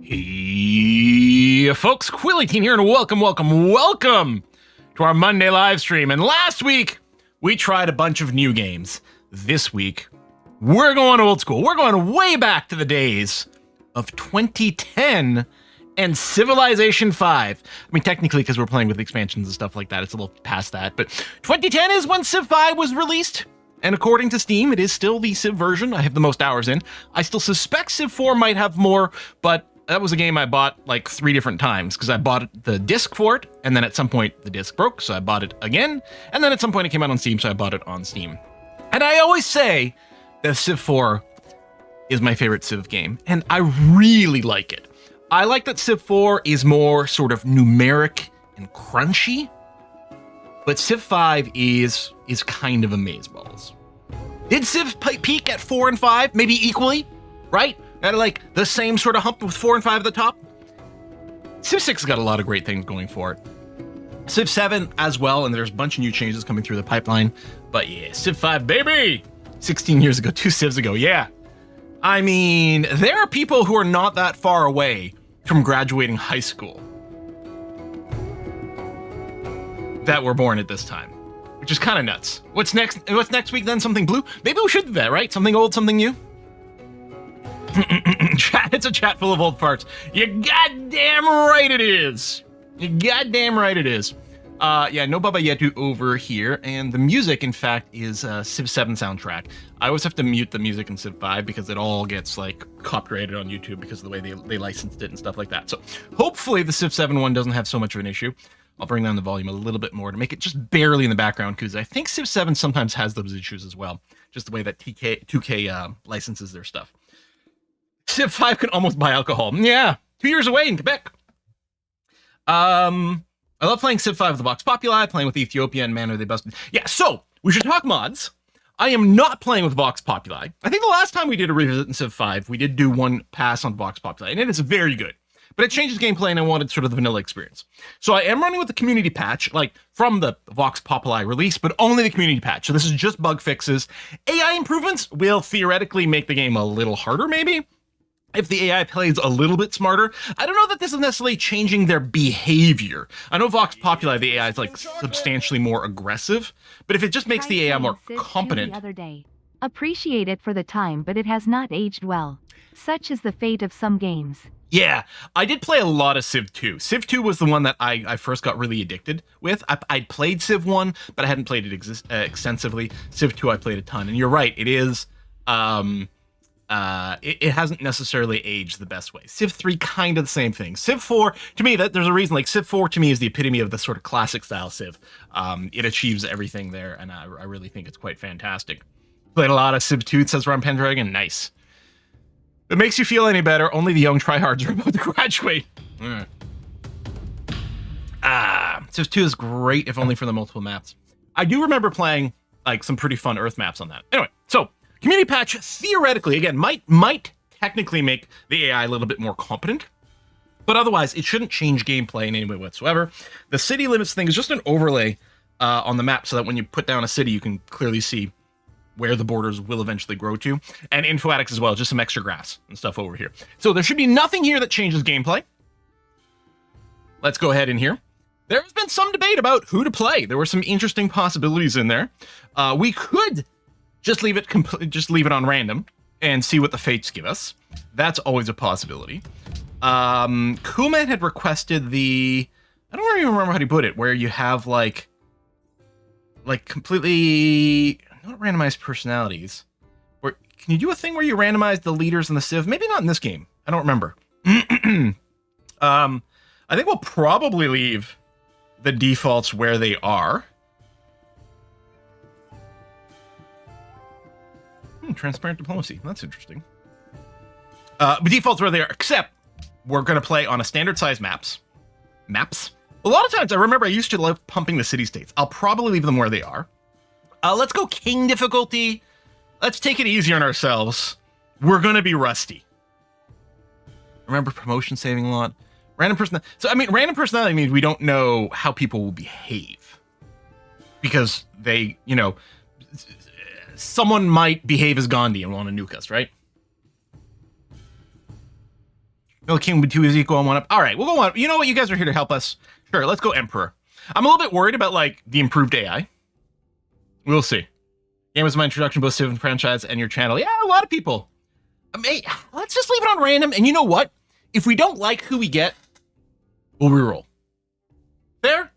Hey, folks, Quilly18 here, and welcome to our Monday live stream. And last week, we tried a bunch of new games. This week, we're going old school. We're going way back to the days of 2010 and Civilization 5. I mean, technically, because we're playing with expansions and stuff like that, it's a little past that. But 2010 is when Civ 5 was released. And according to Steam, it is still the Civ version I have the most hours in. I still suspect Civ 4 might have more, but that was a game I bought like 3 different times because I bought the disc for it, and then at some point the disc broke, so I bought it again, and then at some point it came out on Steam, so I bought it on Steam. And I always say that Civ 4 is my favorite Civ game, and I really like it. I like that Civ 4 is more sort of numeric and crunchy, but Civ 5 is kind of amazeballs. Did Civ peak at 4 and 5? Maybe equally, right? At like the same sort of hump with 4 and 5 at the top. Civ 6 has got a lot of great things going for it. Civ 7 as well, and there's a bunch of new changes coming through the pipeline. But yeah, Civ 5, baby! 16 years ago, 2 Civs ago, yeah. I mean, there are people who are not that far away from graduating high school that were born at this time, which is kind of nuts. What's next week then? Something blue? Maybe we should do that, right? Something old, something new? Chat, it's a chat full of old farts. You goddamn right it is. You goddamn right it is. Yeah, no Baba Yetu over here, and the music, in fact, is Civ 7 soundtrack. I always have to mute the music in Civ 5 because it all gets, like, copyrighted on YouTube because of the way they licensed it and stuff like that. So hopefully the Civ 7 one doesn't have so much of an issue. I'll bring down the volume a little bit more to make it just barely in the background, because I think Civ 7 sometimes has those issues as well, just the way that 2K licenses their stuff. Civ 5 can almost buy alcohol. Yeah, 2 years away in Quebec. I love playing Civ 5 with the Vox Populi, playing with Ethiopia and Man, are they busted. Yeah, so, we should talk mods. I am not playing with Vox Populi. I think the last time we did a revisit in Civ 5, we did do one pass on Vox Populi, and it is very good. But it changes gameplay, and I wanted sort of the vanilla experience. So I am running with the community patch, like from the Vox Populi release, but only the community patch. So this is just bug fixes. AI improvements will theoretically make the game a little harder, maybe, if the AI plays a little bit smarter. I don't know that this is necessarily changing their behavior. I know Vox Populi, the AI is like substantially more aggressive, but if it just makes the AI more competent. The other day. Appreciate it for the time, but it has not aged well. Such is the fate of some games. Yeah, I did play a lot of Civ 2. Civ 2 was the one that I first got really addicted with. I'd played Civ 1, but I hadn't played it extensively. Civ 2 I played a ton, and you're right, it is... it hasn't necessarily aged the best way. Civ 3, kind of the same thing. Civ 4, to me, there's a reason, like, Civ 4 to me is the epitome of the sort of classic style Civ. It achieves everything there, and I really think it's quite fantastic. Played a lot of Civ 2, says Ron Pendragon, nice. If it makes you feel any better, only the young tryhards are about to graduate. Civ 2 is great, if only for the multiple maps. I do remember playing, like, some pretty fun Earth maps on that. Anyway, so... community patch, theoretically, again, might technically make the AI a little bit more competent, but otherwise, it shouldn't change gameplay in any way whatsoever. The city limits thing is just an overlay on the map so that when you put down a city, you can clearly see where the borders will eventually grow to. And InfoAddict as well, just some extra grass and stuff over here. So there should be nothing here that changes gameplay. Let's go ahead in here. There has been some debate about who to play. There were some interesting possibilities in there. We could... just leave it on random and see what the fates give us. That's always a possibility. Kuman had requested the... I don't even remember how to put it, where you have like completely not randomized personalities. Or can you do a thing where you randomize the leaders in the Civ? Maybe not in this game. I don't remember. I think we'll probably leave the defaults where they are. Transparent diplomacy. That's interesting. But defaults where they are, except we're going to play on a standard size maps. A lot of times, I remember I used to love pumping the city states. I'll probably leave them where they are. Let's go king difficulty. Let's take it easy on ourselves. We're going to be rusty. Remember promotion saving a lot. Random personality. So, I mean, random personality means we don't know how people will behave. Because they, you know... someone might behave as Gandhi and want to nuke us, right? No, king with 2 is equal and 1 up. All right, we'll go on. You know what? You guys are here to help us. Sure, let's go emperor. I'm a little bit worried about, like, the improved AI. We'll see. Game was my introduction to both Civ and franchise and your channel. Yeah, a lot of people. Hey, let's just leave it on random. And you know what? If we don't like who we get, we'll reroll. Fair?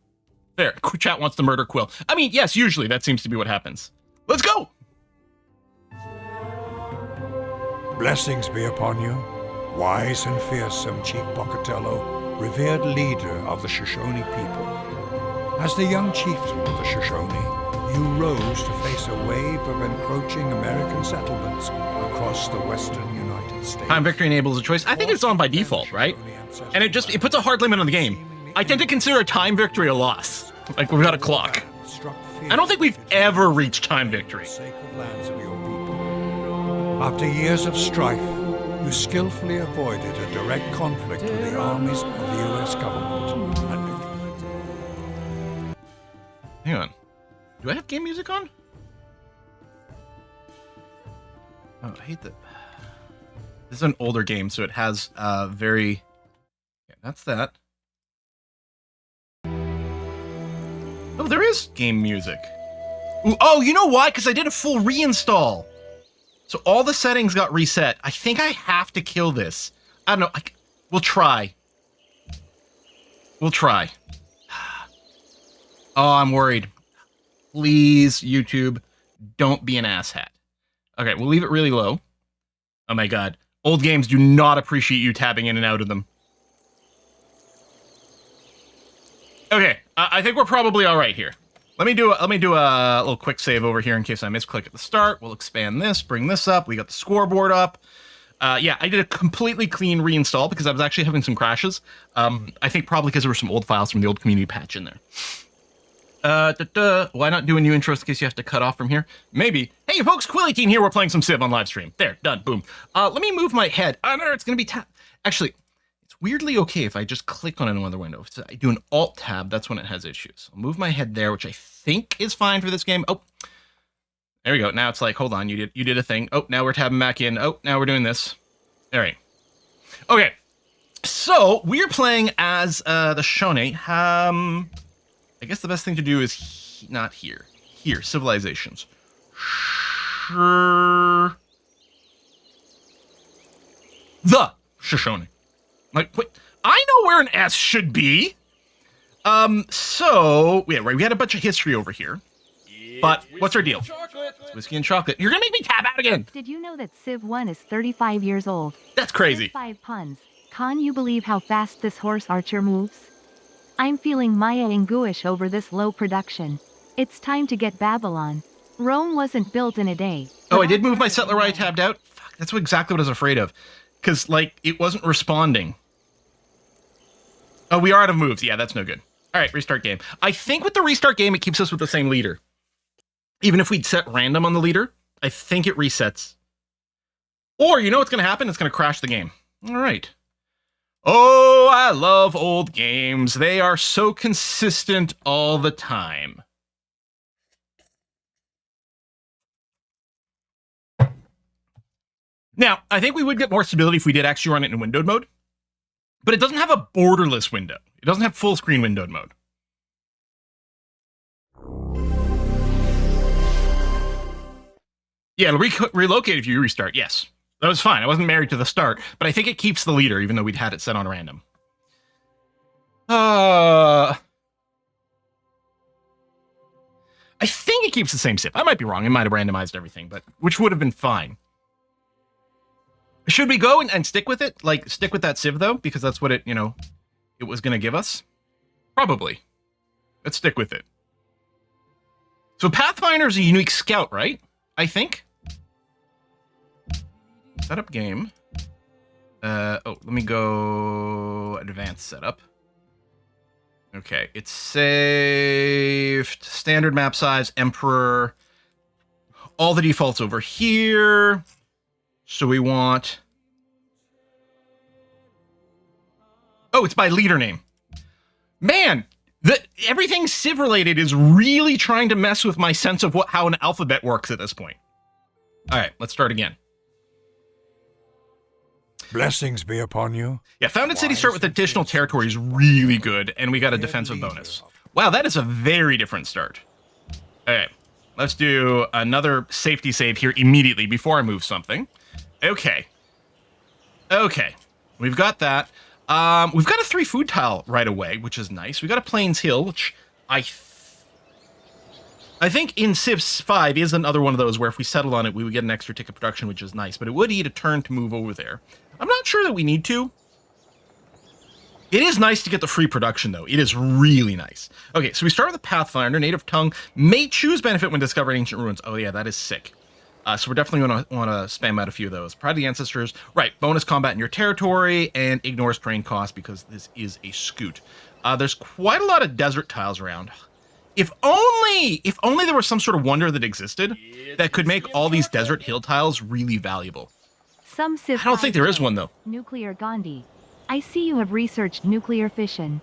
Fair. Chat wants to murder Quill. I mean, yes, usually that seems to be what happens. Let's go! Blessings be upon you, wise and fearsome Chief Pocatello, revered leader of the Shoshone people. As the young chieftain of the Shoshone, you rose to face a wave of encroaching American settlements across the western United States. Time victory enables a choice. I think it's on by default, right? And it puts a hard limit on the game. I tend to consider a time victory a loss. Like, we've got a clock. I don't think we've ever reached time victory. After years of strife, you skillfully avoided a direct conflict with the armies of the U.S. government. Hang on. Do I have game music on? Oh, I hate that. This is an older game, so it has very... Yeah, that's that. Oh, there is game music. Ooh, oh, you know why? Because I did a full reinstall. So all the settings got reset. I think I have to kill this. I don't know. We'll try. We'll try. Oh, I'm worried. Please, YouTube, don't be an asshat. Okay, we'll leave it really low. Oh my god. Old games do not appreciate you tabbing in and out of them. Okay, I think we're probably all right here. Let me do a little quick save over here in case I misclick at the start. We'll expand this, bring this up. We got the scoreboard up. Yeah, I did a completely clean reinstall because I was actually having some crashes. I think probably because there were some old files from the old community patch in there. Why not do a new intro in case you have to cut off from here? Maybe. Hey, folks, Quilly18 here. We're playing some Civ on live stream. There, done, boom. Let me move my head. Oh, no, it's going to be tapped. Actually, it's weirdly okay if I just click on another window. If I do an Alt tab, that's when it has issues. I'll move my head there, which I think is fine for this game. Oh, there we go. Now it's like, hold on, you did a thing. Oh, now we're tabbing back in. Oh, now we're doing this. All right. Okay. So we're playing as the Shoshone. I guess the best thing to do is not here. Here, civilizations. Sure. The Shoshone. Like, wait, I know where an S should be. So, yeah, right, we had a bunch of history over here. But what's our deal? It's whiskey and chocolate. You're gonna make me tab out again. Did you know that Civ 1 is 35 years old? That's crazy. 5 puns. Can you believe how fast this horse archer moves? I'm feeling Maya Inguish over this low production. It's time to get Babylon. Rome wasn't built in a day. Oh, I did move my settler I tabbed out. Fuck, that's exactly what I was afraid of. Because, like, it wasn't responding. Oh, we are out of moves. Yeah, that's no good. All right, restart game. I think with the restart game, it keeps us with the same leader. Even if we'd set random on the leader, I think it resets. Or, you know what's going to happen? It's going to crash the game. All right. Oh, I love old games. They are so consistent all the time. Now, I think we would get more stability if we did actually run it in windowed mode. But it doesn't have a borderless window. It doesn't have full screen windowed mode. Yeah, it'll relocate if you restart, yes. That was fine. I wasn't married to the start, but I think it keeps the leader, even though we'd had it set on random. I think it keeps the same Civ. I might be wrong. It might have randomized everything, but which would have been fine. Should we go and stick with it? Like, stick with that Civ, though? Because that's what it, you know, it was going to give us? Probably. Let's stick with it. So Pathfinder is a unique scout, right? I think. Setup game. Let me go advanced setup. Okay, it's saved. Standard map size, Emperor. All the defaults over here. So we want... Oh, it's by leader name. Man, everything Civ related is really trying to mess with my sense of how an alphabet works at this point. All right, let's start again. Blessings be upon you. Yeah, founded cities start with additional territory is really good, and we got a defensive bonus. Wow, that is a very different start. Okay, let's do another safety save here immediately before I move something. Okay, we've got that. We've got a 3 food tile right away, which is nice. We got a Plains Hill, which I think in Civ 5 is another one of those where if we settled on it, we would get an extra tick of production, which is nice. But it would eat a turn to move over there. I'm not sure that we need to. It is nice to get the free production, though. It is really nice. Okay, so we start with the Pathfinder. Native tongue may choose benefit when discovering ancient ruins. Oh, yeah, that is sick. So we're definitely going to want to spam out a few of those. Pride of the Ancestors. Right, bonus combat in your territory and ignores terrain cost because this is a scoot. There's quite a lot of desert tiles around. If only there was some sort of wonder that existed that could make all these desert hill tiles really valuable. Some Civ I don't think there is one, though. Nuclear Gandhi. I see you have researched nuclear fission.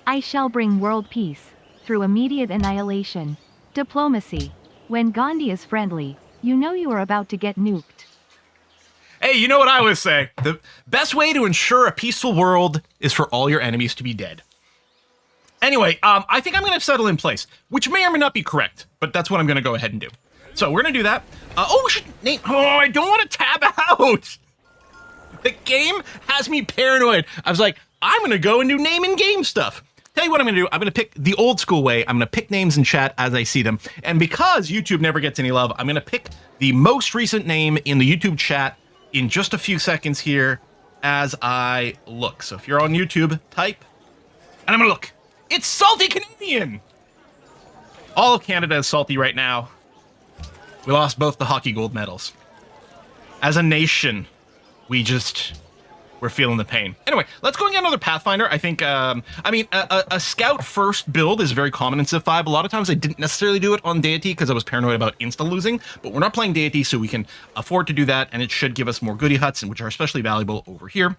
I shall bring world peace through immediate annihilation. Diplomacy. When Gandhi is friendly, you know you are about to get nuked. Hey, you know what I always say? The best way to ensure a peaceful world is for all your enemies to be dead. Anyway, I think I'm going to settle in place, which may or may not be correct, but that's what I'm going to go ahead and do. So we're going to do that. We should name... Oh, I don't want to tab out. The game has me paranoid. I was like, I'm going to go and do name and game stuff. Tell you what I'm going to do. I'm going to pick the old school way. I'm going to pick names in chat as I see them. And because YouTube never gets any love, I'm going to pick the most recent name in the YouTube chat in just a few seconds here as I look. So if you're on YouTube, type, and I'm going to look. It's Salty Canadian. All of Canada is salty right now. We lost both the hockey gold medals. As a nation, we're feeling the pain. Anyway, let's go and get another Pathfinder. I think, a scout first build is very common in Civ 5. A lot of times I didn't necessarily do it on Deity because I was paranoid about insta-losing, but we're not playing Deity, so we can afford to do that, and it should give us more goodie huts, which are especially valuable over here.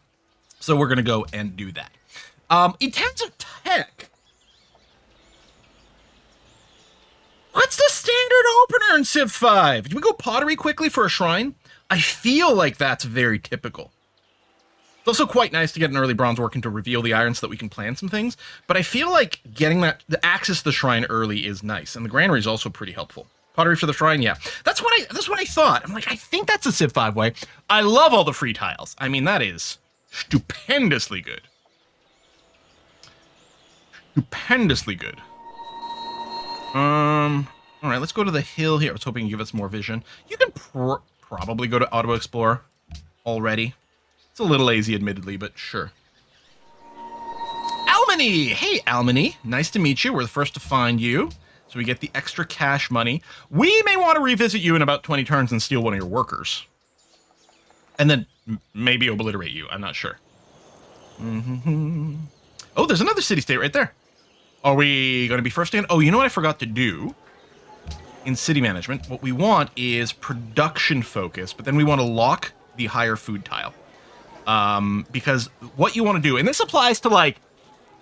So we're going to go and do that. In terms of tech, what's the standard opener in Civ 5? Do we go pottery quickly for a shrine? I feel like that's very typical. It's also quite nice to get an early bronze working to reveal the iron so that we can plan some things, but I feel like getting the access to the shrine early is nice, and the granary is also pretty helpful. Pottery for the shrine, yeah. That's what I thought. I'm like, I think that's a Civ 5 way. I love all the free tiles. I mean, that is stupendously good. Stupendously good. All right, let's go to the hill here. I was hoping to give us more vision. You can probably go to Auto Explorer already. It's a little lazy, admittedly, but sure. Almany! Hey, Almany. Nice to meet you. We're the first to find you. So we get the extra cash money. We may want to revisit you in about 20 turns and steal one of your workers. And then maybe obliterate you. I'm not sure. Oh, there's another city-state right there. Are we going to be first in? Oh, you know what I forgot to do? In city management, what we want is production focus, but then we want to lock the higher food tile. Because what you want to do, and this applies to like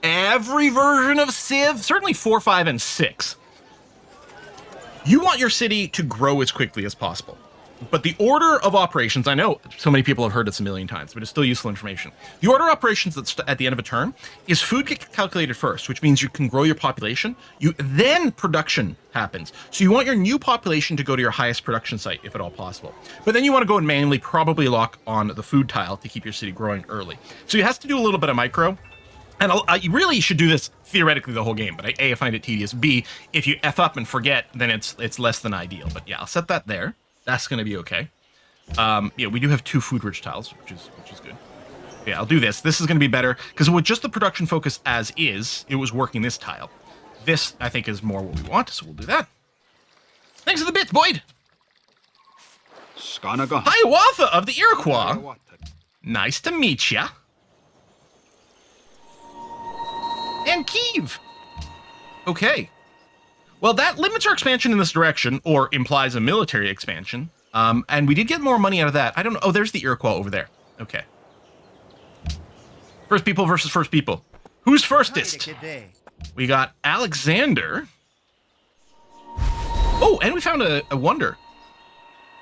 every version of Civ, certainly 4, 5, and 6. You want your city to grow as quickly as possible. But the order of operations, I know so many people have heard this a million times, but it's still useful information. The order of operations that's at the end of a turn is food gets calculated first, which means you can grow your population. Then production happens. So you want your new population to go to your highest production site, if at all possible. But then you want to go and manually probably lock on the food tile to keep your city growing early. So you have to do a little bit of micro. And you really should do this theoretically the whole game, but A, I find it tedious. B, if you F up and forget, then it's less than ideal. But yeah, I'll set that there. That's going to be okay. Yeah, we do have 2 food-rich tiles, which is good. Yeah, I'll do this. This is going to be better, because with just the production focus as is, it was working this tile. This, I think, is more what we want, so we'll do that. Thanks for the bits, Boyd! Hiawatha of the Iroquois! Nice to meet ya. And Kiev! Okay. Well, that limits our expansion in this direction, or implies a military expansion. And we did get more money out of that. I don't know. Oh, there's the Iroquois over there. Okay. First people versus first people. Who's firstest? We got Alexander. Oh, and we found a wonder.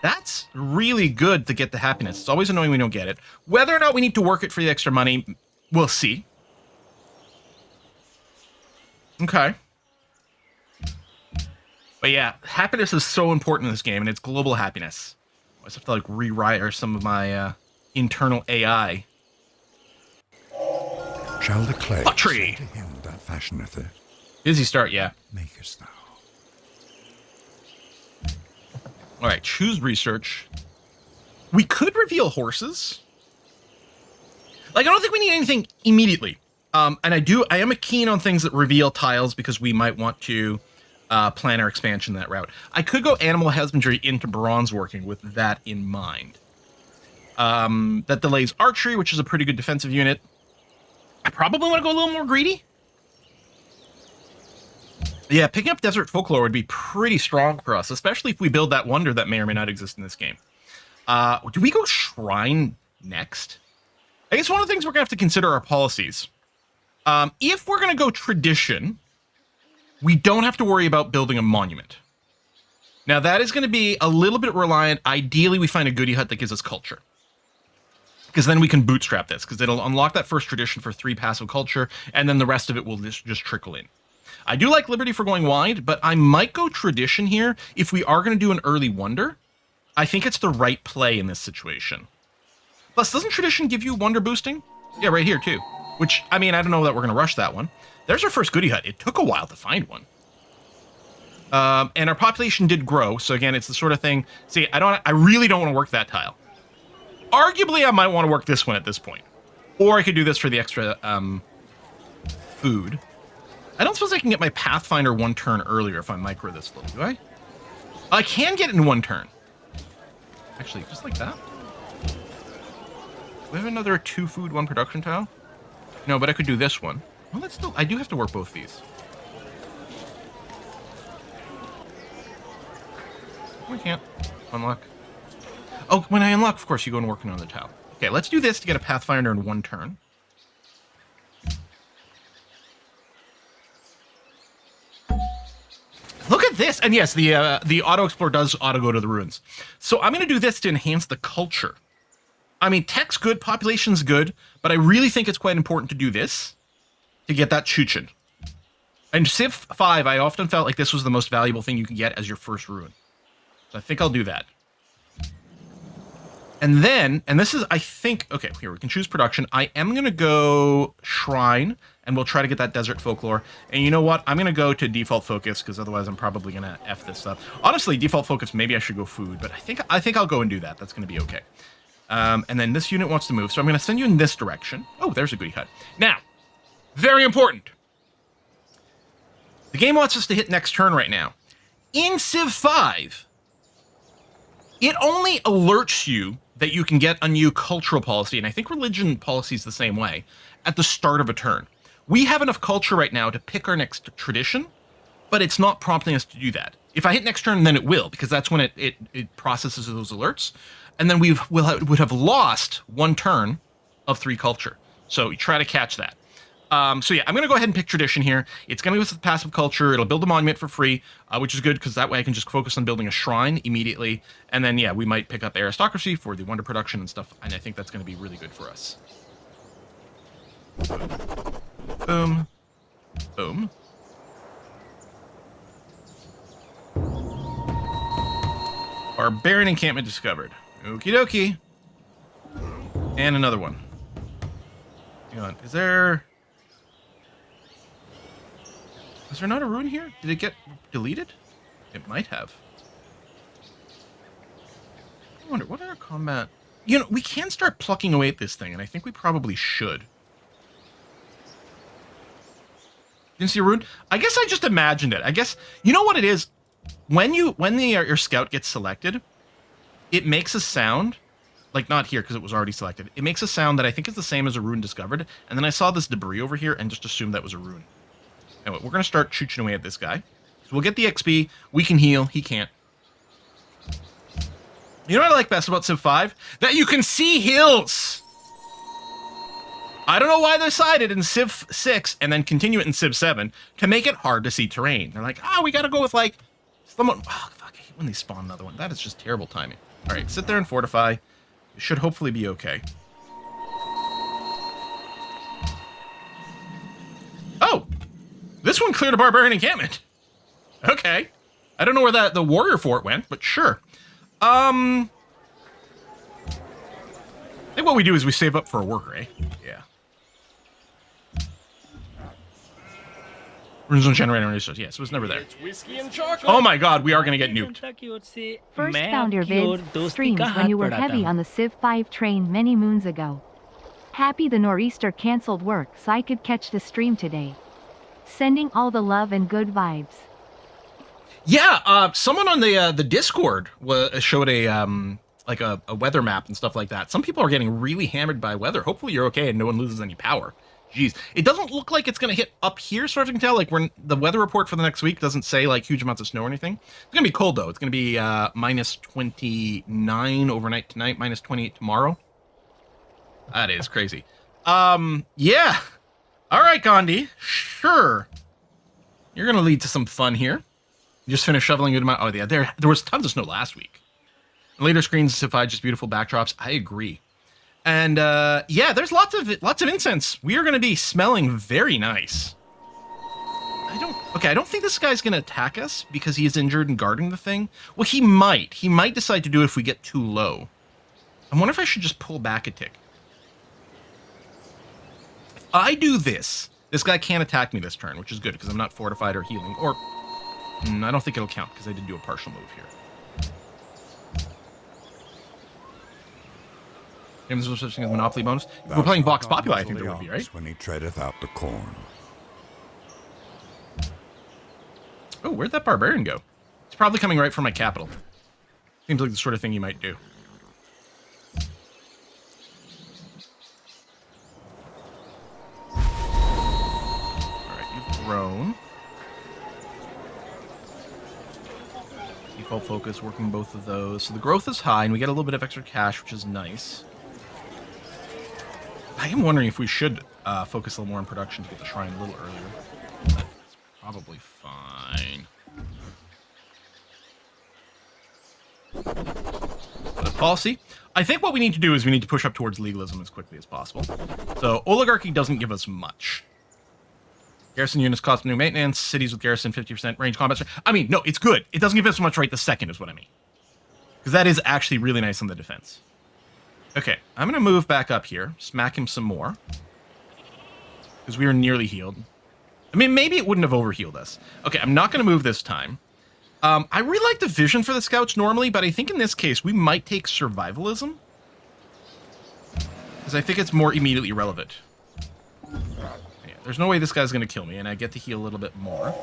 That's really good to get the happiness. It's always annoying we don't get it. Whether or not we need to work it for the extra money, we'll see. Okay. But yeah, happiness is so important in this game, and it's global happiness. I just have to like rewrite some of my internal AI. Shall the clay Pottery. say to him that fashioneth it, Busy start, yeah. makest thou? All right, choose research. We could reveal horses. Like, I don't think we need anything immediately. And I am keen on things that reveal tiles because we might want to plan our expansion that route. I could go animal husbandry into bronze working with that in mind. That delays archery, which is a pretty good defensive unit. I probably want to go a little more greedy. Yeah, picking up desert folklore would be pretty strong for us, especially if we build that wonder that may or may not exist in this game. Do we go shrine next? I guess one of the things we're going to have to consider are policies. If we're going to go tradition, we don't have to worry about building a monument. Now, that is going to be a little bit reliant. Ideally, we find a goodie hut that gives us culture. Because then we can bootstrap this, because it'll unlock that first tradition for 3 passive culture, and then the rest of it will just trickle in. I do like Liberty for going wide, but I might go tradition here if we are going to do an early wonder. I think it's the right play in this situation. Plus, doesn't tradition give you wonder boosting? Yeah, right here too. Which, I mean, I don't know that we're going to rush that one. There's our first goodie hut. It took a while to find one. And our population did grow, so again, it's the sort of thing. See, I really don't want to work that tile. Arguably, I might want to work this one at this point. Or I could do this for the extra food. I don't suppose I can get my Pathfinder 1 turn earlier if I micro this little, do I? I can get it in 1 turn. Actually, just like that. Do we have another 2 food, 1 production tile? No, but I could do this one. Well, that's still, I do have to work both these. We can't unlock. Oh, when I unlock, of course, you go and work on the tile. Okay, let's do this to get a Pathfinder in 1 turn. Look at this! And yes, the auto explore does auto go to the ruins. So I'm going to do this to enhance the culture. I mean, tech's good, population's good, but I really think it's quite important to do this to get that chuchin. And Civ 5, I often felt like this was the most valuable thing you could get as your first ruin. So I think I'll do that. And then, and this is, I think, okay, here, we can choose production. I am going to go shrine, and we'll try to get that desert folklore. And you know what? I'm going to go to default focus, because otherwise I'm probably going to F this up. Honestly, default focus, maybe I should go food, but I think I'll go and do that. That's going to be okay. And then this unit wants to move, so I'm going to send you in this direction. Oh, there's a goodie hut. Now, very important. The game wants us to hit next turn right now. In Civ 5, it only alerts you that you can get a new cultural policy, and I think religion policy is the same way, at the start of a turn. We have enough culture right now to pick our next tradition, but it's not prompting us to do that. If I hit next turn, then it will, because that's when it processes those alerts, and then we would have lost 1 turn of 3 culture. So you try to catch that. So yeah, I'm going to go ahead and pick tradition here. It's going to give us the passive culture. It'll build a monument for free, which is good because that way I can just focus on building a shrine immediately. And then, yeah, we might pick up aristocracy for the wonder production and stuff. And I think that's going to be really good for us. Boom. Boom. Barbarian encampment discovered. Okie dokie. And another one. Hang on. Is there not a ruin here? Did it get deleted? It might have. I wonder, what other combat? You know, we can start plucking away at this thing, and I think we probably should. Didn't see a ruin? I guess I just imagined it. I guess, you know what it is? When your scout gets selected, it makes a sound, like not here because it was already selected. It makes a sound that I think is the same as a ruin discovered, and then I saw this debris over here and just assumed that was a ruin. Anyway, we're going to start chooching away at this guy. So we'll get the XP. We can heal. He can't. You know what I like best about Civ 5? That you can see hills! I don't know why they decided in Civ 6 and then continue it in Civ 7 to make it hard to see terrain. They're like, we got to go with like... someone. Oh, fuck, I hate when they spawn another one. That is just terrible timing. All right, sit there and fortify. It should hopefully be okay. Oh, this one cleared a barbarian encampment. Okay. I don't know where the warrior fort went, but sure. I think what we do is we save up for a worker, eh? Yeah. Original generator resource. Yes, it was never there. It's whiskey and chocolate. Oh my god, we are going to get nuked. First found your vids, streams when you were heavy on the Civ 5 train many moons ago. Happy the nor'easter cancelled work so I could catch the stream today. Sending all the love and good vibes. Yeah, someone on the Discord showed a like a weather map and stuff like that. Some people are getting really hammered by weather. Hopefully you're okay and no one loses any power. Jeez, it doesn't look like it's going to hit up here, so as you can tell. Like, the weather report for the next week doesn't say like huge amounts of snow or anything. It's going to be cold though. It's going to be minus 29 overnight tonight, minus 28 tomorrow. That is crazy. Yeah. All right, Gandhi. Sure. You're going to lead to some fun here. You just finished shoveling into my... Oh, yeah, there was tons of snow last week. And later screens specify just beautiful backdrops. I agree. And, yeah, there's lots of incense. We are going to be smelling very nice. I don't think this guy's going to attack us because he is injured and guarding the thing. Well, he might. He might decide to do it if we get too low. I wonder if I should just pull back a tick. If I do this, this guy can't attack me this turn, which is good because I'm not fortified or healing. Or, I don't think it'll count because I did do a partial move here. There's no such thing as a Monopoly bonus. If we're playing Vox Populi, I think there would be, right? When he treadeth out the corn. Oh, where'd that barbarian go? It's probably coming right from my capital. Seems like the sort of thing you might do. Alright, you've grown. Default focus, working both of those. So the growth is high, and we get a little bit of extra cash, which is nice. I am wondering if we should focus a little more on production to get the shrine a little earlier. That's probably fine. The policy. I think what we need to do is we need to push up towards legalism as quickly as possible. So oligarchy doesn't give us much. Garrison units cost new maintenance. Cities with garrison 50% range combat. I mean, no, it's good. It doesn't give us much right the second is what I mean. Because that is actually really nice on the defense. Okay, I'm going to move back up here. Smack him some more. Because we are nearly healed. I mean, maybe it wouldn't have overhealed us. Okay, I'm not going to move this time. I really like the vision for the scouts normally, but I think in this case, we might take survivalism. Because I think it's more immediately relevant. Yeah, there's no way this guy's going to kill me, and I get to heal a little bit more.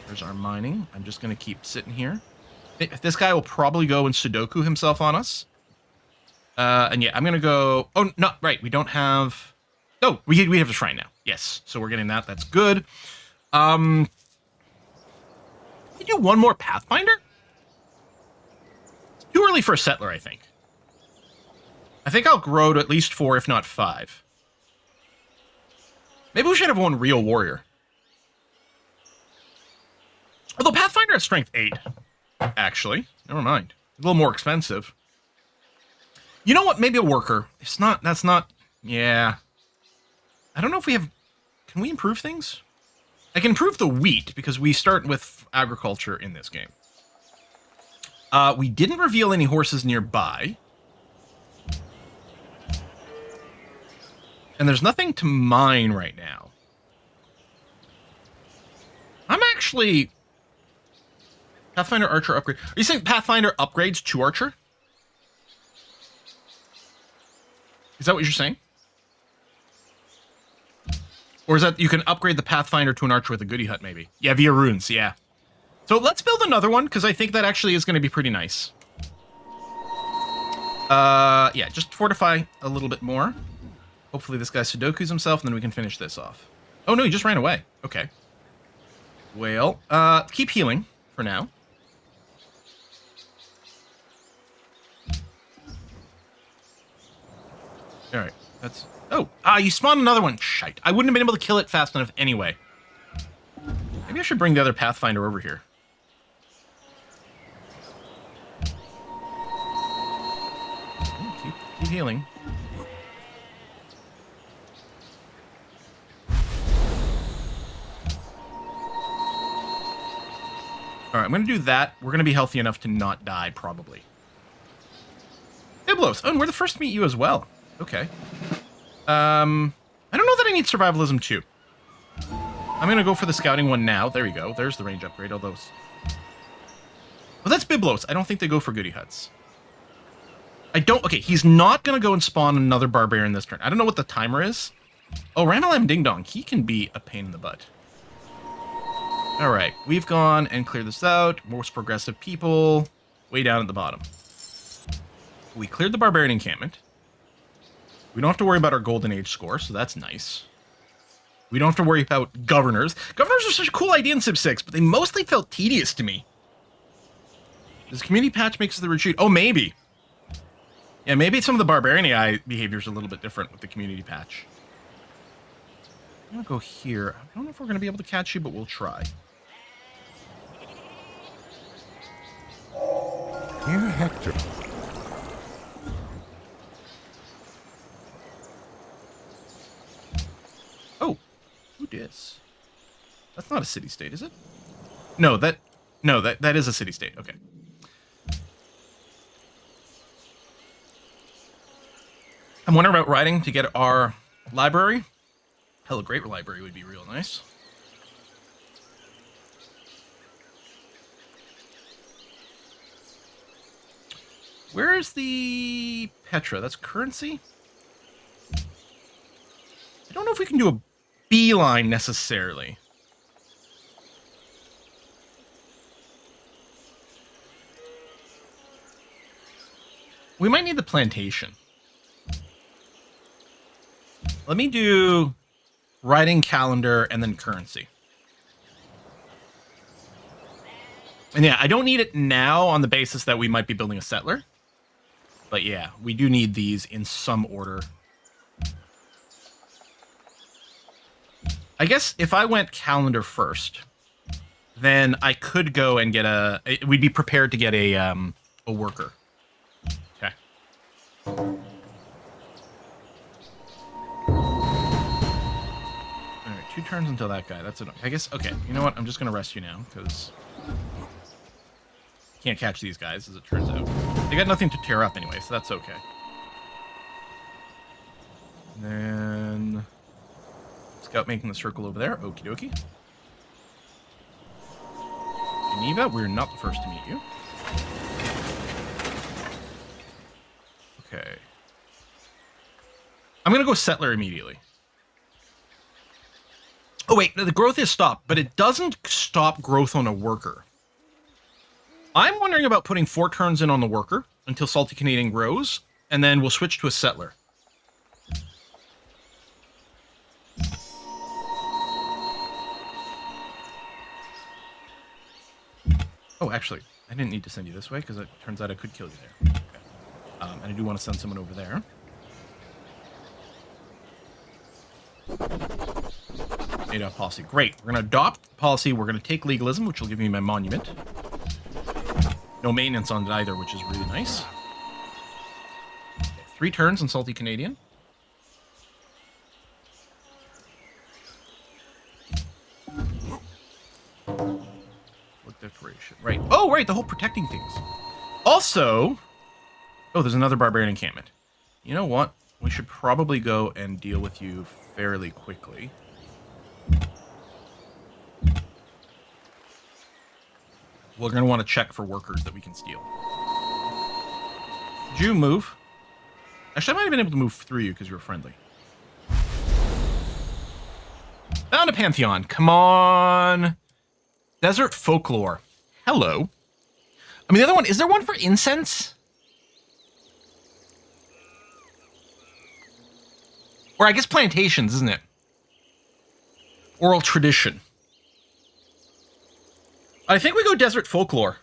There's our mining. I'm just going to keep sitting here. This guy will probably go and Sudoku himself on us. And yeah, I'm going to go... Oh, no, right. We don't have... Oh, we have the shrine now. Yes. So we're getting that. That's good. We do one more Pathfinder? It's too early for a settler, I think. I think I'll grow to at least 4, if not 5. Maybe we should have one real warrior. Although Pathfinder has strength 8. Actually, never mind. A little more expensive. You know what? Maybe a worker. It's not. That's not. Yeah. I don't know if we have. Can we improve things? I can improve the wheat because we start with agriculture in this game. We didn't reveal any horses nearby. And there's nothing to mine right now. I'm actually... Pathfinder Archer upgrade. Are you saying Pathfinder upgrades to Archer? Is that what you're saying? Or is that you can upgrade the Pathfinder to an Archer with a goodie hut, maybe? Yeah, via runes, yeah. So let's build another one, because I think that actually is going to be pretty nice. Yeah, just fortify a little bit more. Hopefully this guy Sudoku's himself, and then we can finish this off. Oh, no, he just ran away. Okay. Well, keep healing for now. All right, that's... Oh, you spawned another one. Shite. I wouldn't have been able to kill it fast enough anyway. Maybe I should bring the other Pathfinder over here. Keep healing. All right, I'm going to do that. We're going to be healthy enough to not die, probably. Biblos. Oh, and we're the first to meet you as well. Okay. I don't know that I need Survivalism 2. I'm going to go for the Scouting one now. There we go. There's the range upgrade, all those. Well, that's Biblos. I don't think they go for Goody Huts. I don't... Okay, he's not going to go and spawn another Barbarian this turn. I don't know what the timer is. Oh, Ramalam Ding Dong. He can be a pain in the butt. All right, we've gone and cleared this out. Most progressive people, way down at the bottom. We cleared the Barbarian encampment. We don't have to worry about our Golden Age score, so that's nice. We don't have to worry about governors. Governors are such a cool idea in Civ 6, but they mostly felt tedious to me. Does community patch makes the retreat? Oh, maybe. Yeah, maybe some of the Barbarian AI behavior is a little bit different with the community patch. I'm gonna go here. I don't know if we're gonna be able to catch you, but we'll try. Here, Hector. Oh, who dis? That's not a city-state, is it? No, that is a city-state. Okay. I'm wondering about riding to get our library. Hell, a great library would be real nice. Where is the Petra? That's currency? I don't know if we can do a beeline necessarily. We might need the plantation. Let me do writing calendar and then currency. And yeah, I don't need it now on the basis that we might be building a settler. But yeah, we do need these in some order. I guess if I went calendar first, then I could go and get we'd be prepared to get a worker. Okay. All right, 2 turns until that guy. That's enough. I guess, okay, you know what? I'm just going to rest you now, because can't catch these guys, as it turns out. They got nothing to tear up anyway, so that's okay. And then Scout making the circle over there. Okie dokie. Geneva, we're not the first to meet you. Okay. I'm going to go settler immediately. Oh, wait, the growth is stopped, but it doesn't stop growth on a worker. I'm wondering about putting 4 turns in on the worker until Salty Canadian grows, and then we'll switch to a settler. Oh, actually, I didn't need to send you this way, because it turns out I could kill you there. Okay. And I do want to send someone over there. ADOP policy. Great. We're going to adopt policy. We're going to take legalism, which will give me my monument. No maintenance on it either, which is really nice. Okay, 3 turns on Salty Canadian. What declaration? Right. Oh, right, the whole protecting things. Also, oh, there's another Barbarian encampment. You know what? We should probably go and deal with you fairly quickly. We're going to want to check for workers that we can steal. Did you move? Actually, I might have been able to move through you because you were friendly. Found a Pantheon. Come on. Desert Folklore. Hello. I mean, the other one, is there one for incense? Or I guess plantations, isn't it? Oral tradition. I think we go Desert Folklore.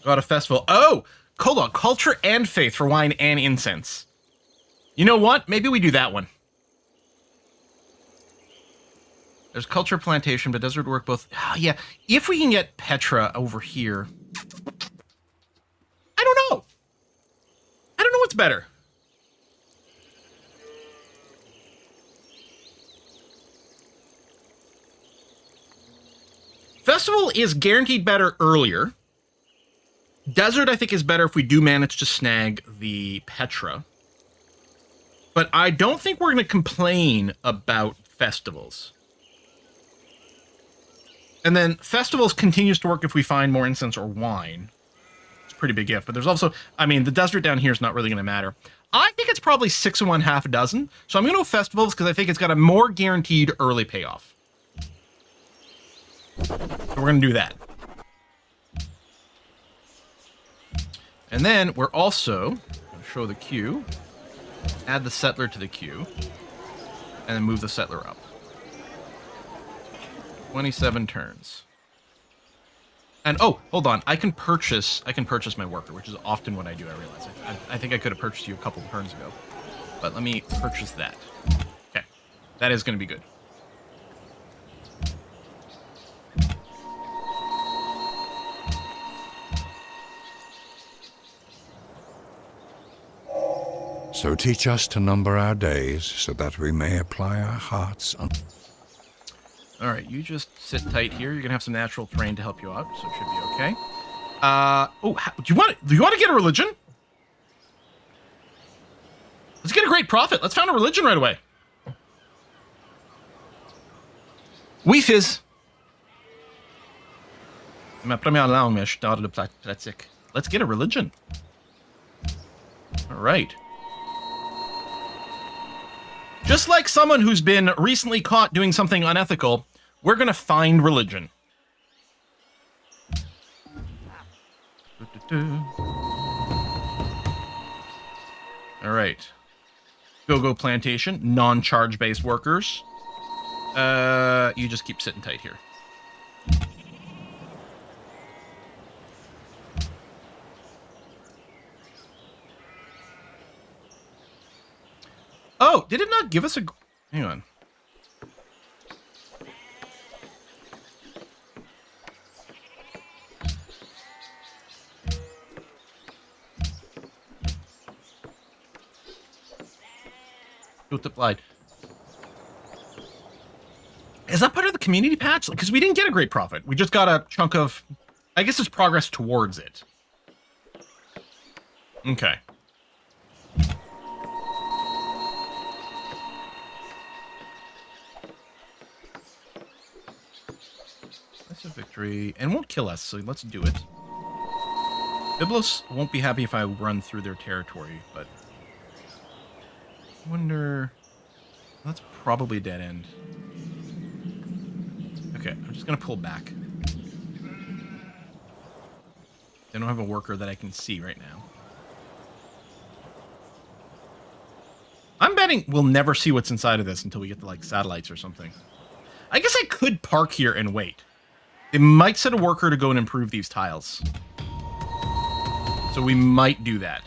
Got a festival. Oh! Cola, culture and faith for wine and incense. You know what? Maybe we do that one. There's culture plantation, but desert work both. Oh, yeah. If we can get Petra over here. I don't don't know. I don't know what's better. Festival is guaranteed better earlier. Desert, I think, is better if we do manage to snag the Petra. But I don't think we're going to complain about festivals. And then festivals continues to work if we find more incense or wine. It's a pretty big if. But there's also, I mean, the desert down here is not really going to matter. I think it's probably 6 and 1/2 dozen. So I'm going to go festivals because I think it's got a more guaranteed early payoff. So we're going to do that. And then we're also going to show the queue, add the settler to the queue, and then move the settler up. 27 turns. And oh, hold on, I can purchase my worker, which is often what I do, I realize. I think I could have purchased you a couple of turns ago. But let me purchase that. Okay. That is going to be good. So teach us to number our days, so that we may apply our hearts. All right, you just sit tight here. You're gonna have some natural terrain to help you out, so it should be okay. Do you want to get a religion? Let's get a great prophet. Let's found a religion right away. Oui, fizz. Ma première langue, mais je t'en de pratique. Let's get a religion. All right. Just like someone who's been recently caught doing something unethical, we're going to find religion. All right. Go plantation, non-charge based workers. You just keep sitting tight here. Oh, did it not give us a... Hang on. Multiplied. Is that part of the community patch? Because we didn't get a great profit. We just got a chunk of... I guess it's progress towards it. Okay. That's a victory. And won't kill us, so let's do it. Byblos won't be happy if I run through their territory, but... I wonder... That's probably a dead end. Okay, I'm just gonna pull back. They don't have a worker that I can see right now. I'm betting we'll never see what's inside of this until we get to, like, satellites or something. I guess I could park here and wait. They might set a worker to go and improve these tiles. So we might do that.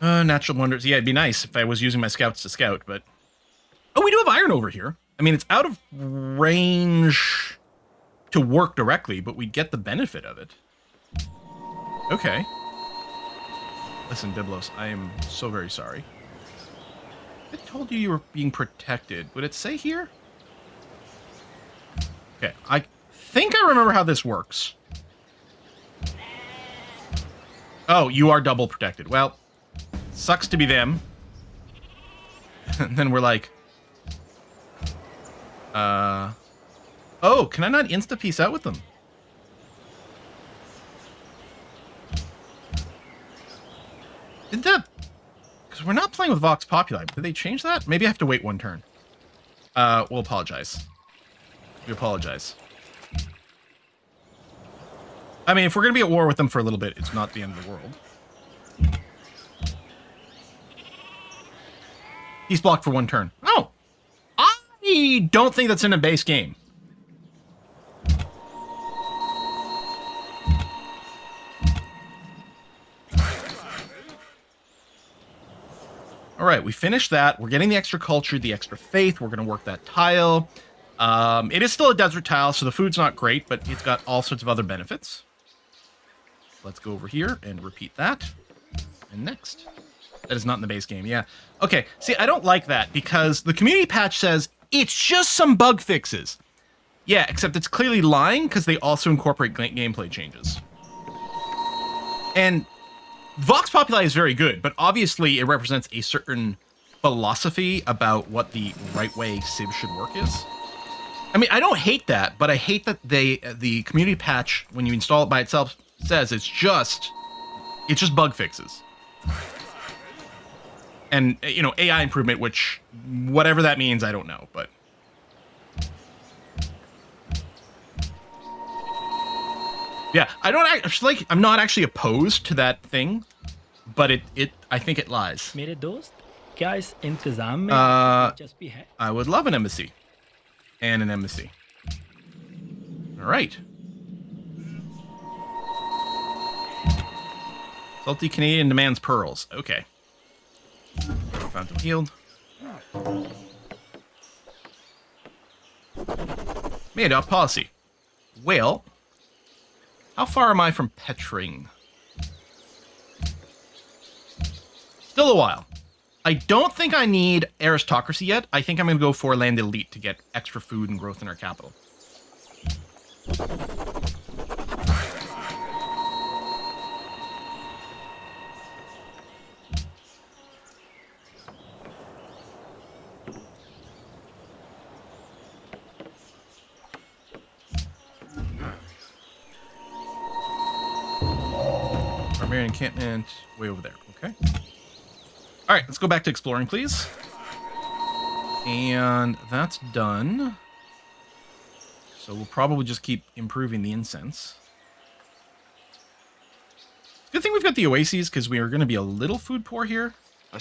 Natural wonders. Yeah, it'd be nice if I was using my scouts to scout, but... Oh, we do have iron over here. I mean, it's out of range to work directly, but we'd get the benefit of it. Okay. Listen, Byblos, I am so very sorry. I told you you were being protected. Would it say here? Okay, I think I remember how this works. Oh, you are double protected. Well, sucks to be them. And then we're like... Oh, can I not insta-peace out with them? Did that... Because we're not playing with Vox Populi. Did they change that? Maybe I have to wait one turn. We'll apologize. We apologize. I mean, if we're going to be at war with them for a little bit, it's not the end of the world. He's blocked for one turn. Oh! I don't think that's in a base game. All right, we finished that. We're getting the extra culture, the extra faith. We're going to work that tile. It is still a desert tile, so the food's not great, but it's got all sorts of other benefits. Let's go over here and repeat that. And next. That is not in the base game, yeah. Okay, see, I don't like that because the community patch says it's just some bug fixes. Yeah, except it's clearly lying because they also incorporate gameplay changes. And Vox Populi is very good, but obviously it represents a certain philosophy about what the right way Civ should work is. I mean, I don't hate that, but I hate that the community patch, when you install it by itself, says it's just bug fixes. And, you know, AI improvement, which, whatever that means, I don't know, but... Yeah, I don't actually, like, I'm not actually opposed to that thing, but I think it lies. मेरे दोस्त, क्या इस इंतजाम में दिलचस्पी है? I would love an embassy. And an embassy. All right. Salty Canadian demands pearls. Okay. Fountain healed. May adopt policy. Well, how far am I from Petring? Still a while. I don't think I need aristocracy yet. I think I'm going to go for land elite to get extra food and growth in our capital. Barbarian encampment way over there. Okay. All right, let's go back to exploring, please. And that's done. So we'll probably just keep improving the incense. Good thing we've got the oases, because we are going to be a little food poor here. I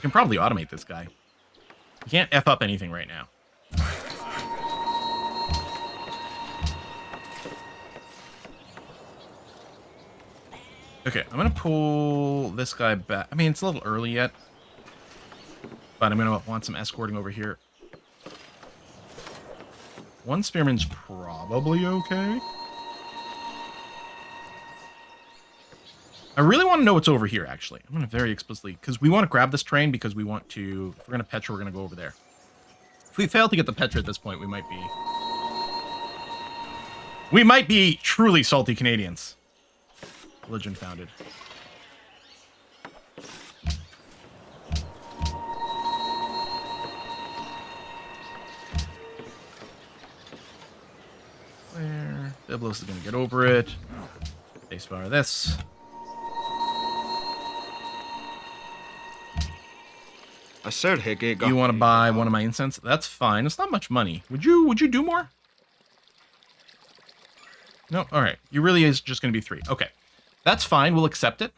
can probably automate this guy. You can't F up anything right now. Okay, I'm going to pull this guy back. I mean, it's a little early yet. But I'm going to want some escorting over here. One spearman's probably okay. I really want to know what's over here, actually. I'm going to very explicitly... Because we want to grab this train because we want to... If we're going to Petra, we're going to go over there. If we fail to get the Petra at this point, we might be... We might be truly salty Canadians. Religion founded. Where? Biblos is going to get over it. Spacebar this. You want to buy one of my incense? That's fine. It's not much money. Would you do more? No? Alright. You really is just going to be 3. Okay. That's fine. We'll accept it.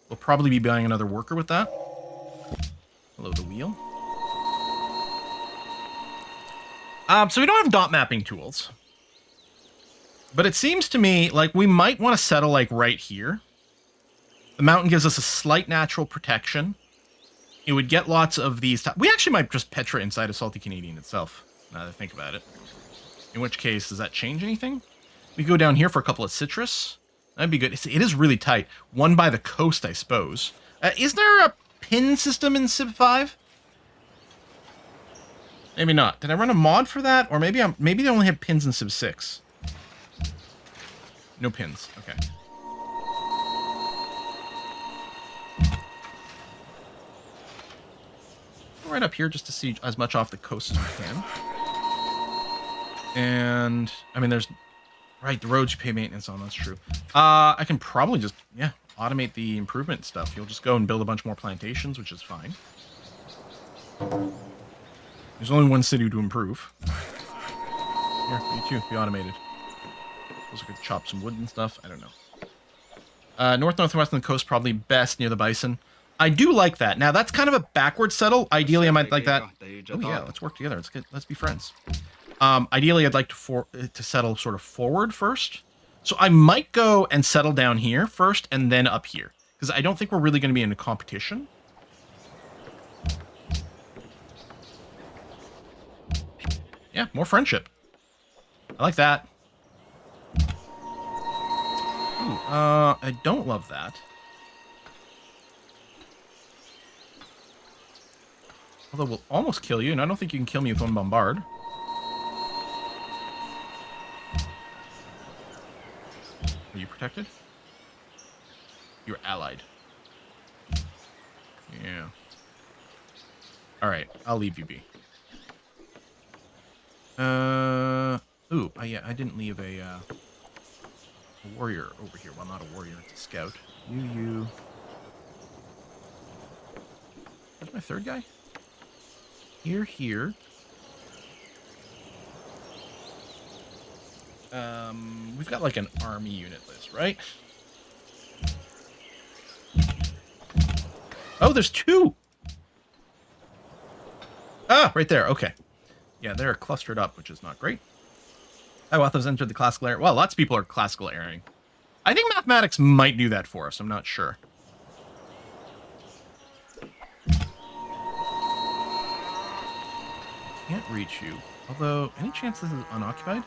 We'll probably be buying another worker with that. Hello, the wheel. So we don't have dot mapping tools. But it seems to me like we might want to settle like right here. The mountain gives us a slight natural protection. It would get lots of these... We actually might just Petra inside of Salty Canadian itself, now that I think about it. In which case, does that change anything? We go down here for a couple of citrus. That'd be good. It is really tight. One by the coast, I suppose. Is there a pin system in Civ 5? Maybe not. Did I run a mod for that? Or maybe they only have pins in Civ 6. No pins. Okay. Right up here just to see as much off the coast as we can. And, I mean, there's... Right, the roads you pay maintenance on, that's true. I can probably just, yeah, automate the improvement stuff. You'll just go and build a bunch more plantations, which is fine. There's only one city to improve. Here, you too, be automated. Those could chop some wood and stuff, I don't know. Northwest on the coast, probably best near the bison. I do like that. Now, that's kind of a backward settle. Ideally, I might like that. Oh, yeah, let's work together. Let's be friends. Ideally, I'd like to settle sort of forward first. So I might go and settle down here first and then up here. Because I don't think we're really going to be in a competition. Yeah, more friendship. I like that. Ooh, I don't love that. Although we'll almost kill you, and I don't think you can kill me with one bombard. Are you protected? You're allied. Yeah. Alright, I'll leave you be. Ooh, yeah, I didn't leave a warrior over here. Well, not a warrior, it's a scout. You. Where's my third guy? Here. We've got like an army unit list, right? Oh, there's 2! Ah, right there, okay. Yeah, they're clustered up, which is not great. Hiawatha's entered the classical era. Well, lots of people are classical eraing. I think mathematics might do that for us, I'm not sure. Can't reach you. Although, any chance this is unoccupied?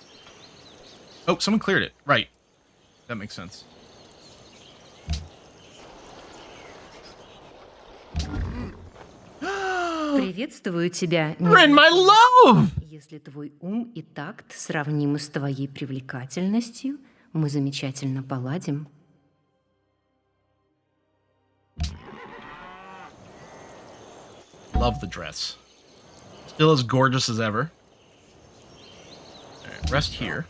Oh, someone cleared it. Right. That makes sense. Приветствую тебя, Rin, my love! Если твой ум и такт сравнимы с твоей привлекательностью, мы замечательно поладим. Love the dress. Still as gorgeous as ever. Alright, rest here.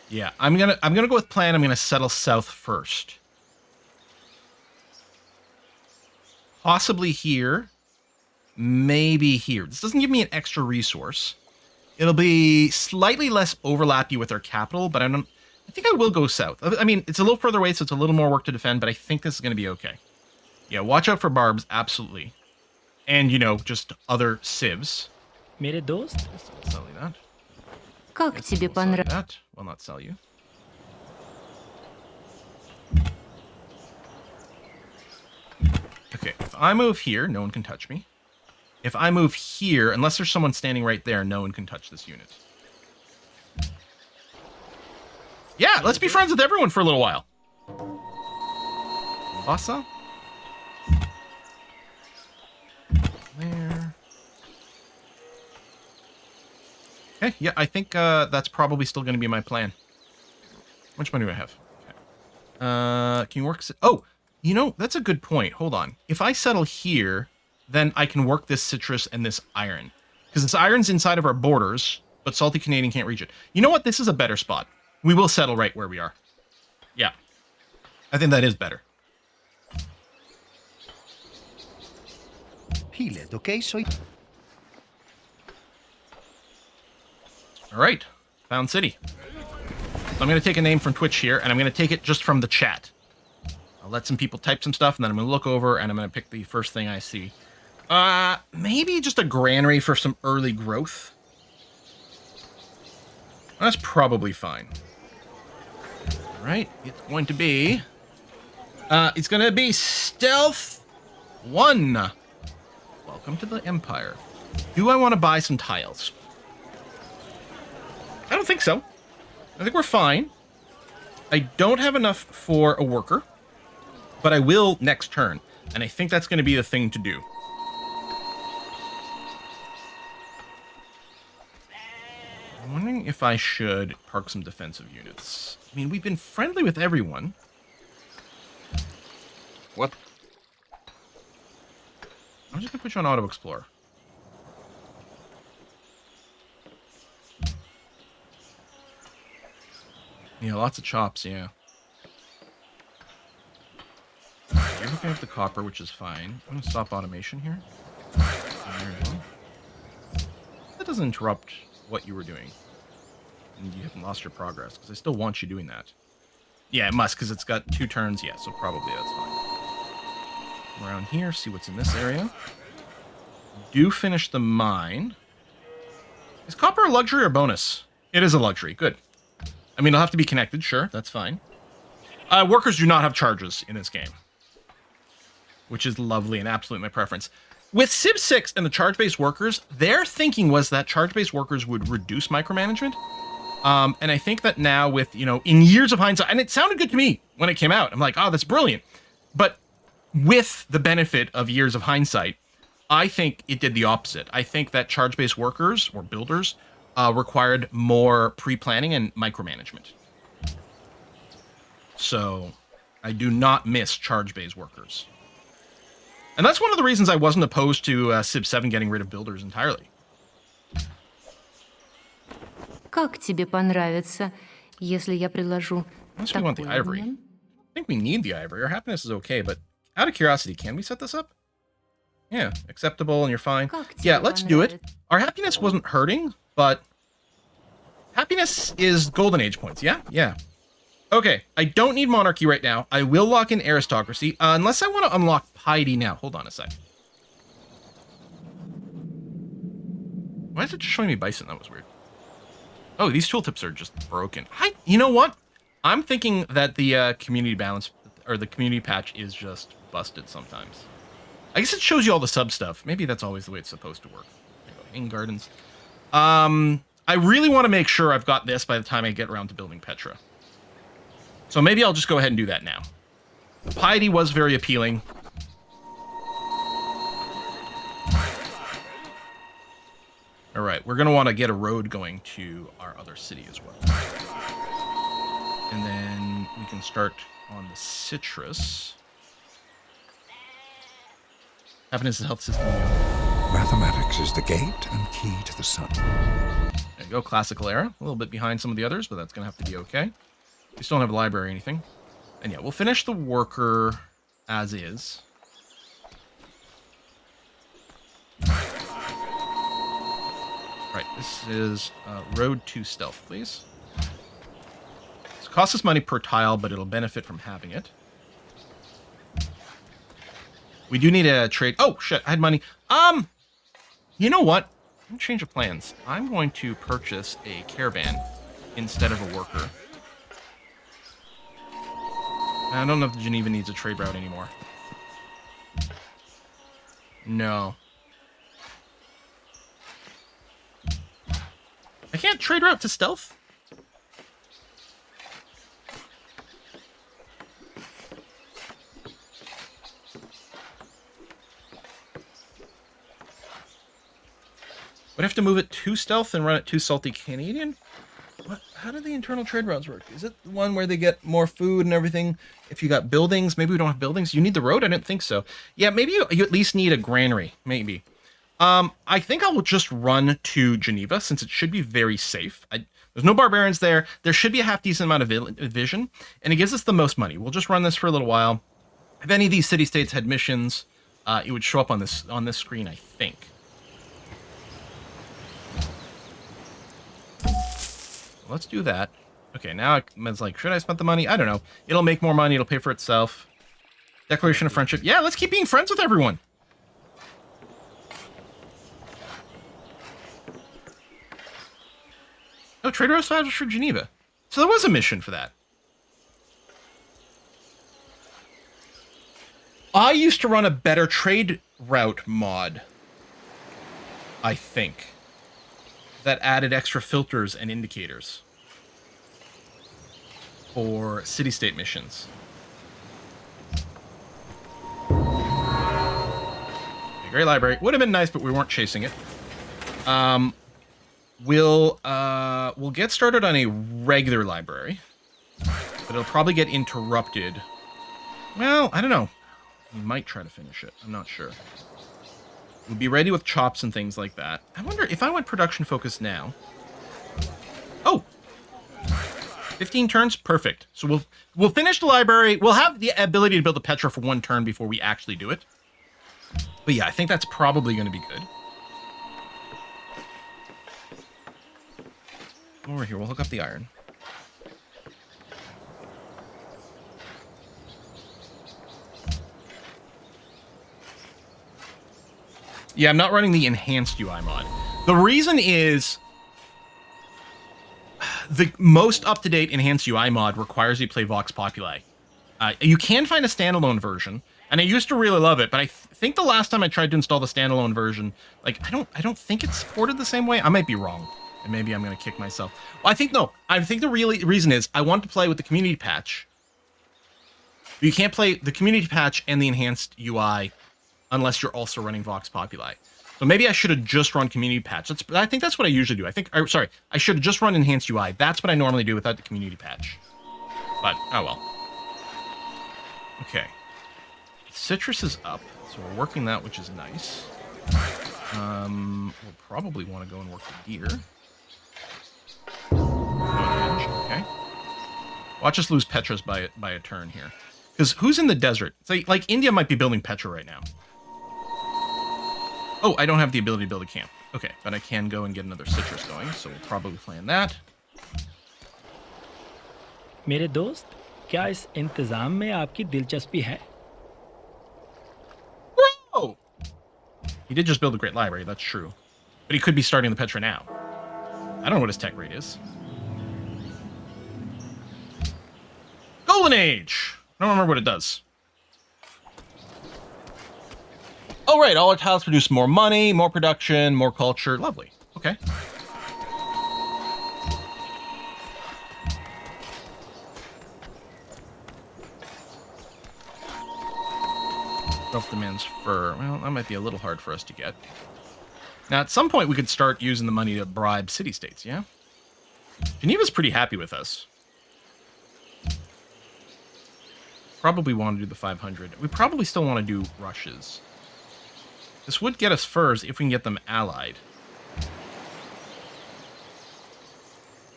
Yeah, I'm gonna go with plan. I'm gonna settle south first. Possibly here. Maybe here. This doesn't give me an extra resource. It'll be slightly less overlappy with our capital, but I think I will go south. I mean, it's a little further away, so it's a little more work to defend, but I think this is going to be okay. Yeah, watch out for barbs, absolutely. And, you know, just other civs. मेरे दोस्त I'll sell you that. Как тебе I'll sell you понравилось? that. Will not sell you. Okay, if I move here, no one can touch me. If I move here, unless there's someone standing right there, no one can touch this unit. Yeah, let's be friends with everyone for a little while. Vasa? There. Okay, yeah, I think that's probably still going to be my plan. How much money do I have? Okay. Can you work... Oh, you know, that's a good point. Hold on. If I settle here, then I can work this citrus and this iron. Because this iron's inside of our borders, but Salty Canadian can't reach it. You know what? This is a better spot. We will settle right where we are. Yeah. I think that is better. All right. Found city. So I'm going to take a name from Twitch here, and I'm going to take it just from the chat. I'll let some people type some stuff, and then I'm going to look over, and I'm going to pick the first thing I see. Maybe just a granary for some early growth. That's probably fine. All right. It's going to be... Stealth 1. Welcome to the Empire. Do I want to buy some tiles? I don't think so. I think we're fine. I don't have enough for a worker, but I will next turn, and I think that's going to be the thing to do. I'm wondering if I should park some defensive units. I mean, we've been friendly with everyone. What? I'm just going to put you on Auto Explorer. Yeah, lots of chops, yeah. Alright, you're looking at the copper, which is fine. I'm going to stop automation here. There we go. That doesn't interrupt what you were doing. And you haven't lost your progress, because I still want you doing that. Yeah, it must, because it's got 2 turns. Yeah, so probably that's fine. Around here, see what's in this area. Do finish the mine. Is copper a luxury or bonus? It is a luxury. Good. I mean, it'll have to be connected. Sure, that's fine. Workers do not have charges in this game, which is lovely and absolutely my preference. With Civ 6 and the charge-based workers, their thinking was that charge-based workers would reduce micromanagement. And I think that now with, you know, in years of hindsight, and it sounded good to me when it came out. I'm like, oh, that's brilliant. But with the benefit of years of hindsight, I think it did the opposite. I think that charge-based workers or builders required more pre-planning and micromanagement. So I do not miss charge-based workers. And that's one of the reasons I wasn't opposed to Civ 7 getting rid of builders entirely. Как тебе понравится, если я предложу Unless we want the такой ivory. обмен? I think we need the ivory. Our happiness is okay, but out of curiosity, can we set this up? Yeah, acceptable, and you're fine. Как тебе Yeah, let's do it. понравится? Our happiness wasn't hurting, but happiness is golden age points. Yeah, yeah. Okay, I don't need monarchy right now. I will lock in aristocracy, unless I want to unlock piety now. Hold on a sec. Why is it just showing me bison? That was weird. Oh, these tooltips are just broken. You know what? I'm thinking that the community balance, or the community patch is just busted sometimes. I guess it shows you all the sub stuff. Maybe that's always the way it's supposed to work. There you go, hanging gardens. I really want to make sure I've got this by the time I get around to building Petra. So maybe I'll just go ahead and do that now. Piety was very appealing. All right, we're going to want to get a road going to our other city as well. And then we can start on the citrus. Happiness is health system. Mathematics is the gate and key to the sun. There you go, classical era. A little bit behind some of the others, but that's going to have to be okay. We still don't have a library or anything. And yeah, we'll finish the worker as is. Right, this is road to stealth, please. It costs us money per tile, but it'll benefit from having it. We do need a trade. Oh, shit, I had money. You know what? I'm going to change of plans. I'm going to purchase a caravan instead of a worker. I don't know if Geneva needs a trade route anymore. No. I can't trade route to stealth? Would I have to move it to stealth and run it to salty Canadian? What? How do the internal trade routes work? Is it the one where they get more food and everything? If you got buildings, maybe we don't have buildings. You need the road? I didn't think so. Yeah, maybe you at least need a granary. Maybe. I think I will just run to Geneva since it should be very safe. There's no barbarians there. There should be a half decent amount of vision, and it gives us the most money. We'll just run this for a little while. If any of these city-states had missions, it would show up on this screen, I think. Let's do that. Okay, now it's like, should I spend the money? I don't know. It'll make more money. It'll pay for itself. Declaration of friendship. Yeah, let's keep being friends with everyone. No, trade route established for Geneva. So there was a mission for that. I used to run a better trade route mod, I think, that added extra filters and indicators for city-state missions. Okay, great library. Would have been nice, but we weren't chasing it. We'll get started on a regular library, but it'll probably get interrupted. Well, I don't know. We might try to finish it. I'm not sure. We'll be ready with chops and things like that. I wonder if I went production focused now. Oh, 15 turns, perfect. So we'll finish the library. We'll have the ability to build a Petra for 1 turn before we actually do it. But yeah, I think that's probably going to be good. Over here, we'll hook up the iron. Yeah, I'm not running the enhanced UI mod. The reason is the most up-to-date enhanced UI mod requires you to play Vox Populi. You can find a standalone version, and I used to really love it, but I think the last time I tried to install the standalone version, like I don't think it's supported the same way. I might be wrong, and maybe I'm gonna kick myself. Well, I think the reason is I want to play with the community patch. You can't play the community patch and the enhanced UI unless you're also running Vox Populi. So maybe I should have just run community patch. I think that's what I usually do. I should have just run enhanced UI. That's what I normally do without the community patch. But oh well. Okay. Citrus is up, so we're working that, which is nice. We'll probably want to go and work the deer. Okay. Watch us lose Petras by a turn here. Because who's in the desert? So, like India might be building Petra right now. Oh, I don't have the ability to build a camp. Okay, but I can go and get another citrus going, so we'll probably plan that. मेरे दोस्त, क्या इस इंतजाम में आपकी दिलचस्पी है? Whoa! He did just build a great library, that's true. But he could be starting the Petra now. I don't know what his tech rate is. Golden Age! I don't remember what it does. Oh, right. All our tiles produce more money, more production, more culture. Lovely. Okay. Self demands fur. Well, that might be a little hard for us to get. Now, at some point, we could start using the money to bribe city-states, yeah? Geneva's pretty happy with us. Probably want to do the 500. We probably still want to do rushes. This would get us furs if we can get them allied.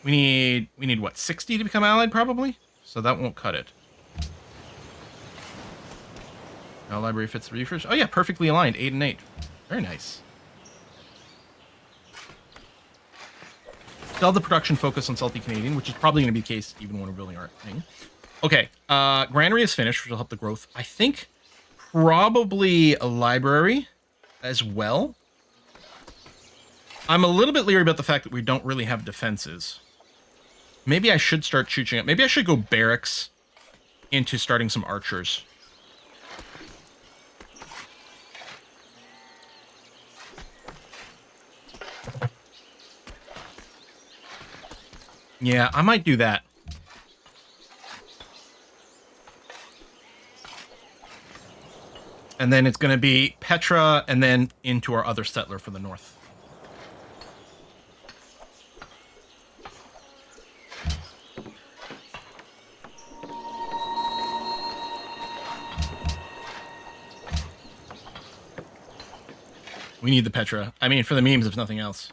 We need what, 60 to become allied probably? So that won't cut it. Our library fits the refresh. Oh yeah, perfectly aligned, 8 and 8. Very nice. Still the production focus on Salty Canadian, which is probably going to be the case even when we're building our thing. Okay, granary is finished, which will help the growth. I think probably a library as well. I'm a little bit leery about the fact that we don't really have defenses. Maybe I should start shooting up. Maybe I should go barracks into starting some archers. Yeah, I might do that. And then it's going to be Petra, and then into our other settler for the north. We need the Petra. I mean, for the memes, if nothing else.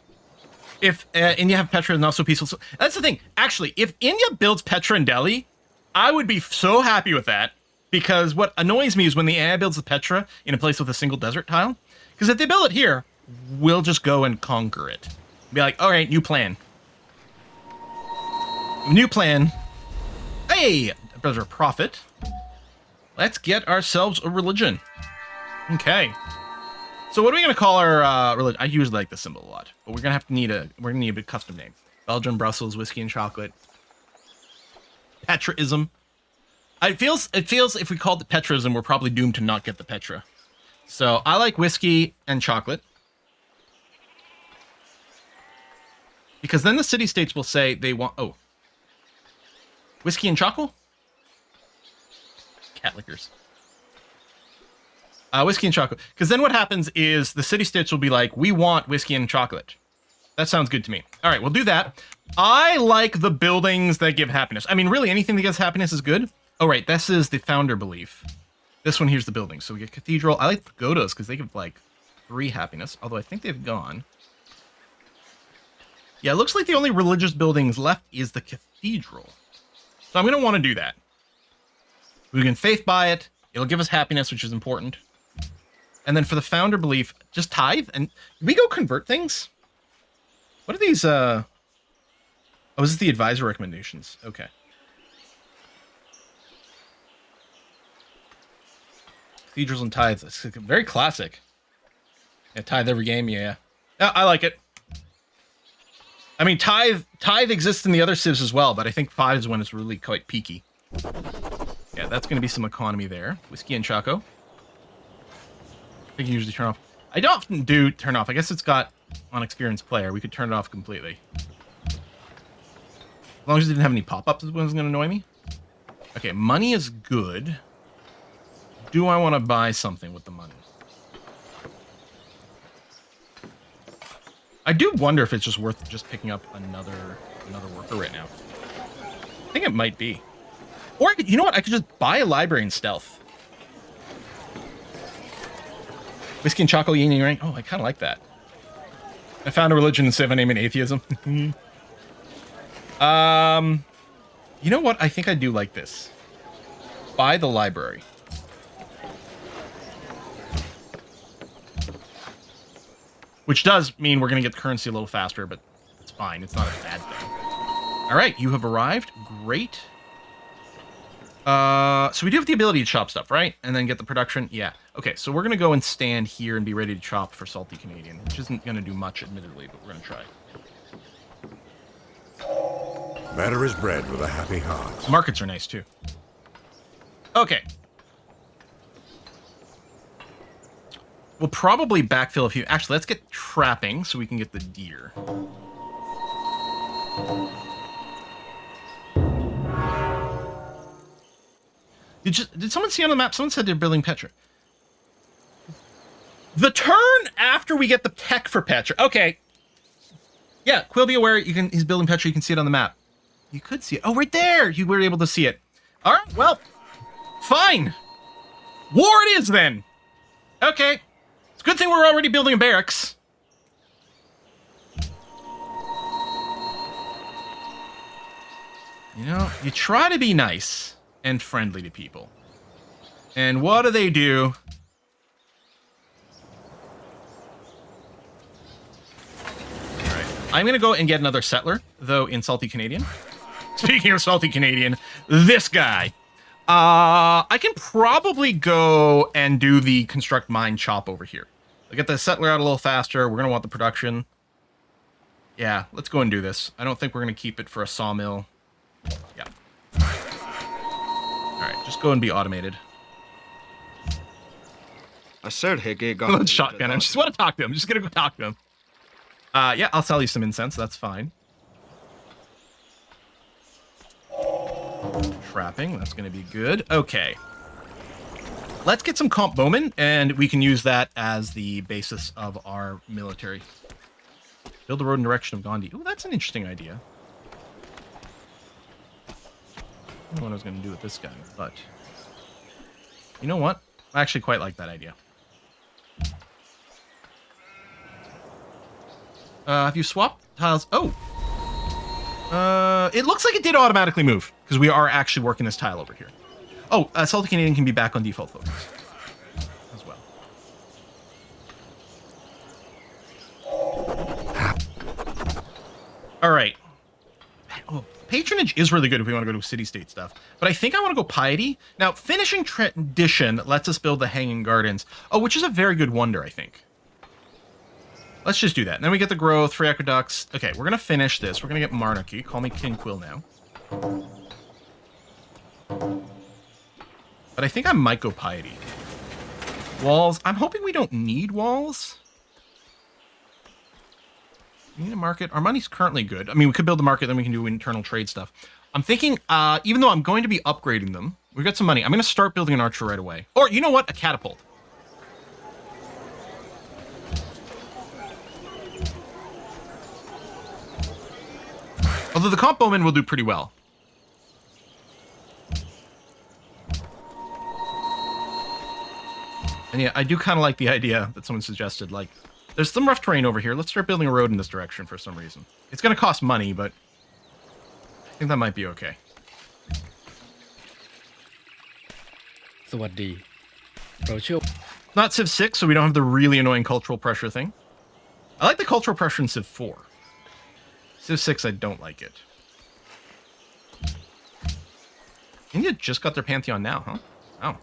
If India have Petra and also peaceful... So that's the thing. Actually, if India builds Petra in Delhi, I would be so happy with that. Because what annoys me is when the AI builds the Petra in a place with a single desert tile. Because if they build it here, we'll just go and conquer it. Be like, all right, new plan. New plan. Hey, brother prophet. Let's get ourselves a religion. Okay. So what are we gonna call our religion? I usually like this symbol a lot, but we're gonna need a custom name. Belgium, Brussels, whiskey and chocolate. Petraism. It feels if we called it Petraism, we're probably doomed to not get the Petra. So I like whiskey and chocolate. Because then the city-states will say they want... Oh. Whiskey and chocolate? Cat lickers. Whiskey and chocolate. Because then what happens is the city-states will be like, we want whiskey and chocolate. That sounds good to me. All right, we'll do that. I like the buildings that give happiness. I mean, really, anything that gives happiness is good. Oh, right, this is the founder belief. This one here's the building. So we get cathedral. I like pagodas because they give, like, 3 happiness. Although I think they've gone. Yeah, it looks like the only religious buildings left is the cathedral. So I'm going to want to do that. We can faith buy it. It'll give us happiness, which is important. And then for the founder belief, just tithe. And we go convert things? What are these? Oh, is this the advisor recommendations? Okay. Cathedrals and tithes. It's very classic. Yeah, tithe every game, yeah. I like it. I mean, tithe exists in the other civs as well, but I think 5 is when it's really quite peaky. Yeah, that's going to be some economy there. Whiskey and Choco. I think you usually turn off. I don't often do turn off. I guess it's got on experienced player. We could turn it off completely. As long as it didn't have any pop-ups, it wasn't going to annoy me. Okay, money is good. Do I want to buy something with the money? I do wonder if it's just worth just picking up another worker right now. I think it might be. Or, you know what? I could just buy a library in stealth. Whiskey and Choco Yin Yang. Oh, I kind of like that. I found a religion instead of a name in atheism. You know what? I think I do like this. Buy the library. Which does mean we're going to get the currency a little faster, but it's fine. It's not a bad thing. All right, you have arrived. Great. So we do have the ability to chop stuff, right? And then get the production. Yeah. Okay, so we're going to go and stand here and be ready to chop for Salty Canadian, which isn't going to do much, admittedly, but we're going to try. Better is bred with a happy heart. Markets are nice, too. Okay. We'll probably backfill a few. Actually, let's get trapping so we can get the deer. Did someone see on the map? Someone said they're building Petra. The turn after we get the tech for Petra. Okay. Yeah, Quill, be aware. He's building Petra. You can see it on the map. You could see it. Oh, right there. You were able to see it. All right. Well, fine. War it is then. Okay. It's a good thing we're already building a barracks. You know, you try to be nice and friendly to people. And what do they do? Alright. I'm going to go and get another settler, though, in Salty Canadian. Speaking of Salty Canadian, this guy. I can probably go and do the construct mine chop over here. I'll get the settler out a little faster. We're going to want the production. Yeah, let's go and do this. I don't think we're going to keep it for a sawmill. Yeah. Alright, just go and be automated. Let's shotgun him. I just want to talk to him. I'm just going to go talk to him. Yeah, I'll sell you some incense. That's fine. Trapping, that's going to be good. Okay. Let's get some comp bowmen, and we can use that as the basis of our military. Build the road in direction of Gandhi. Ooh, that's an interesting idea. I don't know what I was going to do with this guy, but... You know what? I actually quite like that idea. Have you swapped tiles? Oh! It looks like it did automatically move, because we are actually working this tile over here. Oh, Salty Canadian can be back on default focus as well. All right. Oh, patronage is really good if we want to go to city-state stuff, but I think I want to go piety. Now, finishing tradition lets us build the hanging gardens. Oh, which is a very good wonder, I think. Let's just do that. And then we get the growth, 3 aqueducts. Okay, we're going to finish this. We're going to get monarchy. Call me King Quill now. But I think I might go piety. Walls. I'm hoping we don't need walls. We need a market. Our money's currently good. I mean, we could build the market, then we can do internal trade stuff. I'm thinking, even though I'm going to be upgrading them, we've got some money. I'm going to start building an archer right away. Or, you know what? A catapult. Although the comp bowman will do pretty well. And yeah, I do kind of like the idea that someone suggested, like, there's some rough terrain over here. Let's start building a road in this direction for some reason. It's going to cost money, but I think that might be okay. สวัสดีเราเชื่อ Not Civ 6, so we don't have the really annoying cultural pressure thing. I like the cultural pressure in Civ 4. Civ 6, I don't like it. India just got their Pantheon now, huh? Oh.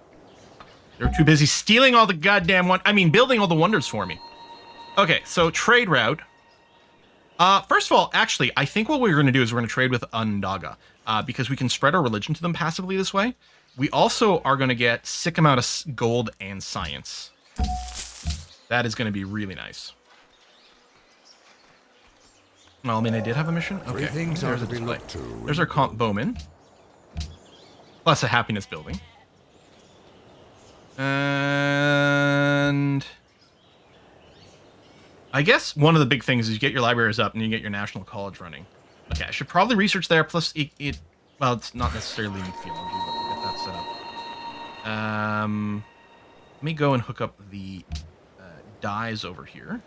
They're too busy stealing all the goddamn building all the wonders for me. Okay, so trade route. First of all, actually, I think what we're going to do is we're going to trade with Onondaga, because we can spread our religion to them passively this way. We also are going to get sick amount of gold and science. That is going to be really nice. Well, I mean, I did have a mission. Okay, there's a display. There's our comp bowman. Plus a happiness building. And I guess one of the big things is you get your libraries up and you get your national college running. Okay, I should probably research there. Plus, well, it's not necessarily in theology, but we'll get that set up. Let me go and hook up the dyes over here.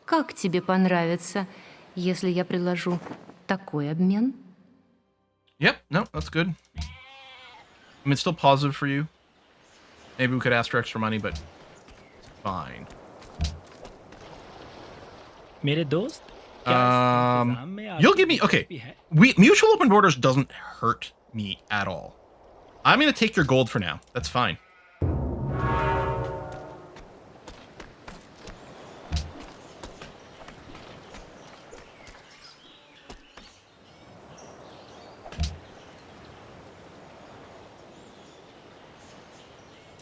Как тебе понравится, если я предложу такой обмен? Yep, no, that's good. I mean, it's still positive for you. Maybe we could ask for extra money, but it's fine. मेरे दोस्त, क्या इस इंतजाम में You'll आपकी give me, okay. दिलचस्पी है? Mutual open borders doesn't hurt me at all. I'm going to take your gold for now. That's fine.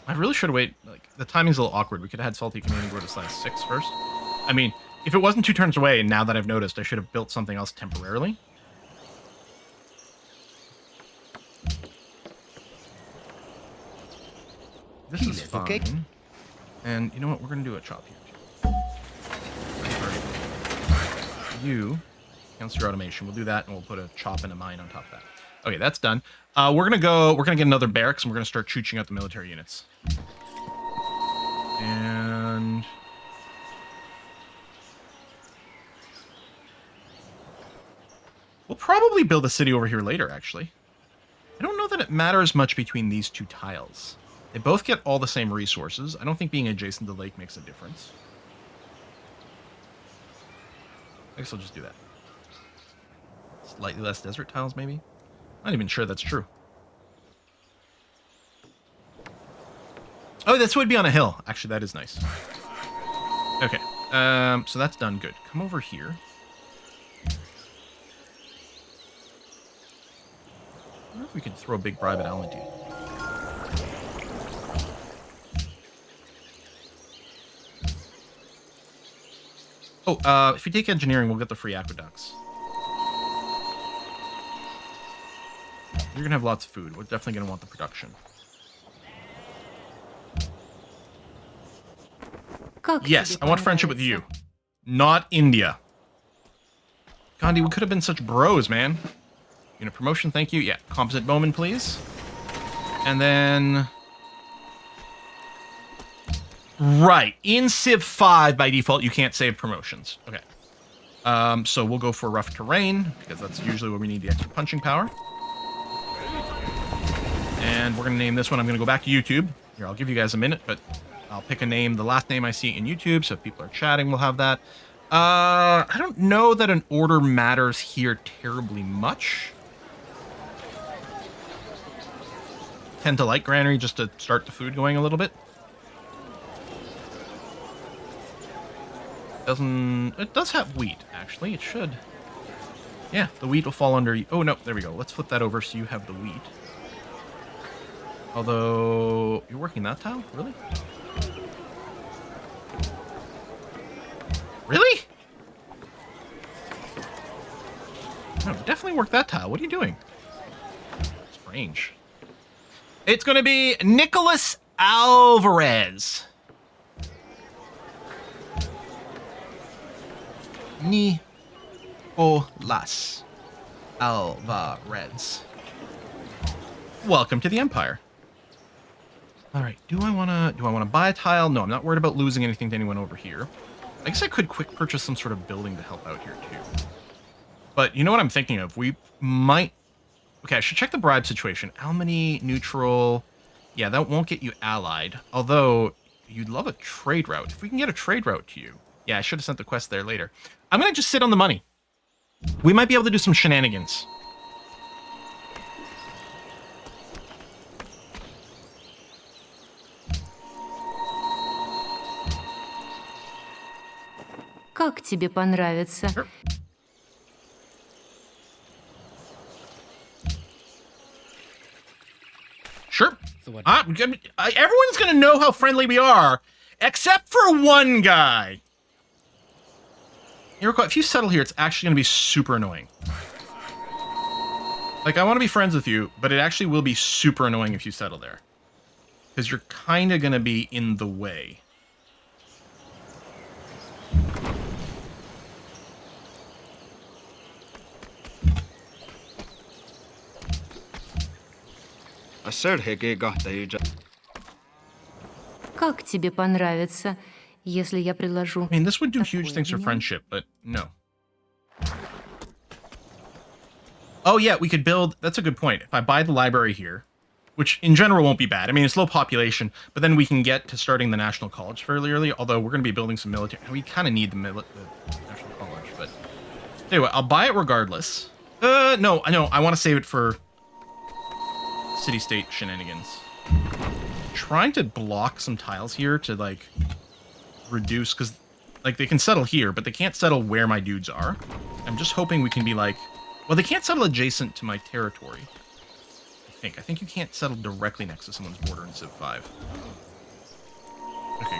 I really should have waited. Like, the timing's a little awkward. We could have had Salty Commanding go to /6 first. I mean, if it wasn't 2 turns away, now that I've noticed, I should have built something else temporarily. This is fine. Okay. And you know what? We're going to do a chop here, too. You cancel your automation. We'll do that, and we'll put a chop and a mine on top of that. Okay, that's done. We're gonna get another barracks, and we're gonna start chooching out the military units. And we'll probably build a city over here later, actually. I don't know that it matters much between these two tiles. They both get all the same resources. I don't think being adjacent to the lake makes a difference. I guess I'll just do that. Slightly less desert tiles, maybe? I'm not even sure that's true. Oh, this would be on a hill. Actually, that is nice. Okay, so that's done. Good. Come over here. I wonder if we could throw a big bribe at Alameda. Oh, if you take engineering, we'll get the free aqueducts. You're going to have lots of food. We're definitely going to want the production. Yes, I want friendship with you. Not India. Gandhi, we could have been such bros, man. You know, promotion, thank you. Yeah, composite bowman, please. And then... Right. In Civ 5, by default, you can't save promotions. Okay. So we'll go for rough terrain, because that's usually where we need the extra punching power. And we're going to name this one. I'm going to go back to YouTube. Here, I'll give you guys a minute, but I'll pick a name, the last name I see in YouTube, so if people are chatting, we'll have that. I don't know that an order matters here terribly much. Tend to like Granary just to start the food going a little bit. It does have wheat, actually. It should. Yeah, the wheat will fall under... Oh, no, there we go. Let's flip that over so you have the wheat. Although, you're working that tile? Really? Really? No, definitely work that tile. What are you doing? Strange. It's going to be Nicholas Alvarez. Nicolas Alvarez. Welcome to the Empire. All right, do I want to buy a tile? No, I'm not worried about losing anything to anyone over here. I guess I could quick purchase some sort of building to help out here too. But you know what I'm thinking of? We might... Okay, I should check the bribe situation. Almany, neutral. Yeah, that won't get you allied. Although, you'd love a trade route. If we can get a trade route to you. Yeah, I should have sent the quest there later. I'm going to just sit on the money. We might be able to do some shenanigans. Как тебе понравится? Sure. Everyone's gonna know how friendly we are, except for one guy. If you settle here, it's actually gonna be super annoying. Like, I want to be friends with you, but it actually will be super annoying if you settle there. Because you're kind of gonna be in the way. Как тебе понравится, если я предложу? I mean, this would do huge things for friendship, but no. Oh, yeah, we could build... That's a good point. If I buy the library here, which in general won't be bad. I mean, it's low population, but then we can get to starting the National College fairly early, although we're going to be building some military... We kind of need the National College, but... Anyway, I'll buy it regardless. No, I want to save it for city-state shenanigans. Trying to block some tiles here to, like, reduce... Because, like, they can settle here, but they can't settle where my dudes are. I'm just hoping we can be, like... Well, they can't settle adjacent to my territory. I think you can't settle directly next to someone's border in Civ 5. Okay,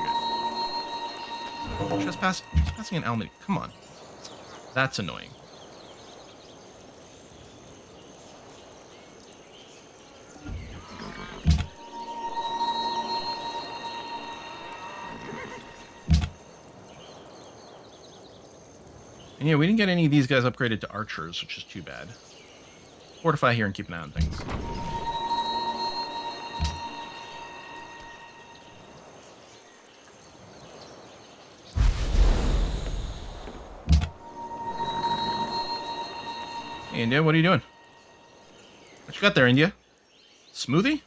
good. Trespassing an Almany. Come on. That's annoying. And yeah, we didn't get any of these guys upgraded to archers, which is too bad. Fortify here and keep an eye on things. Hey, India, what are you doing? What you got there, India? Smoothie?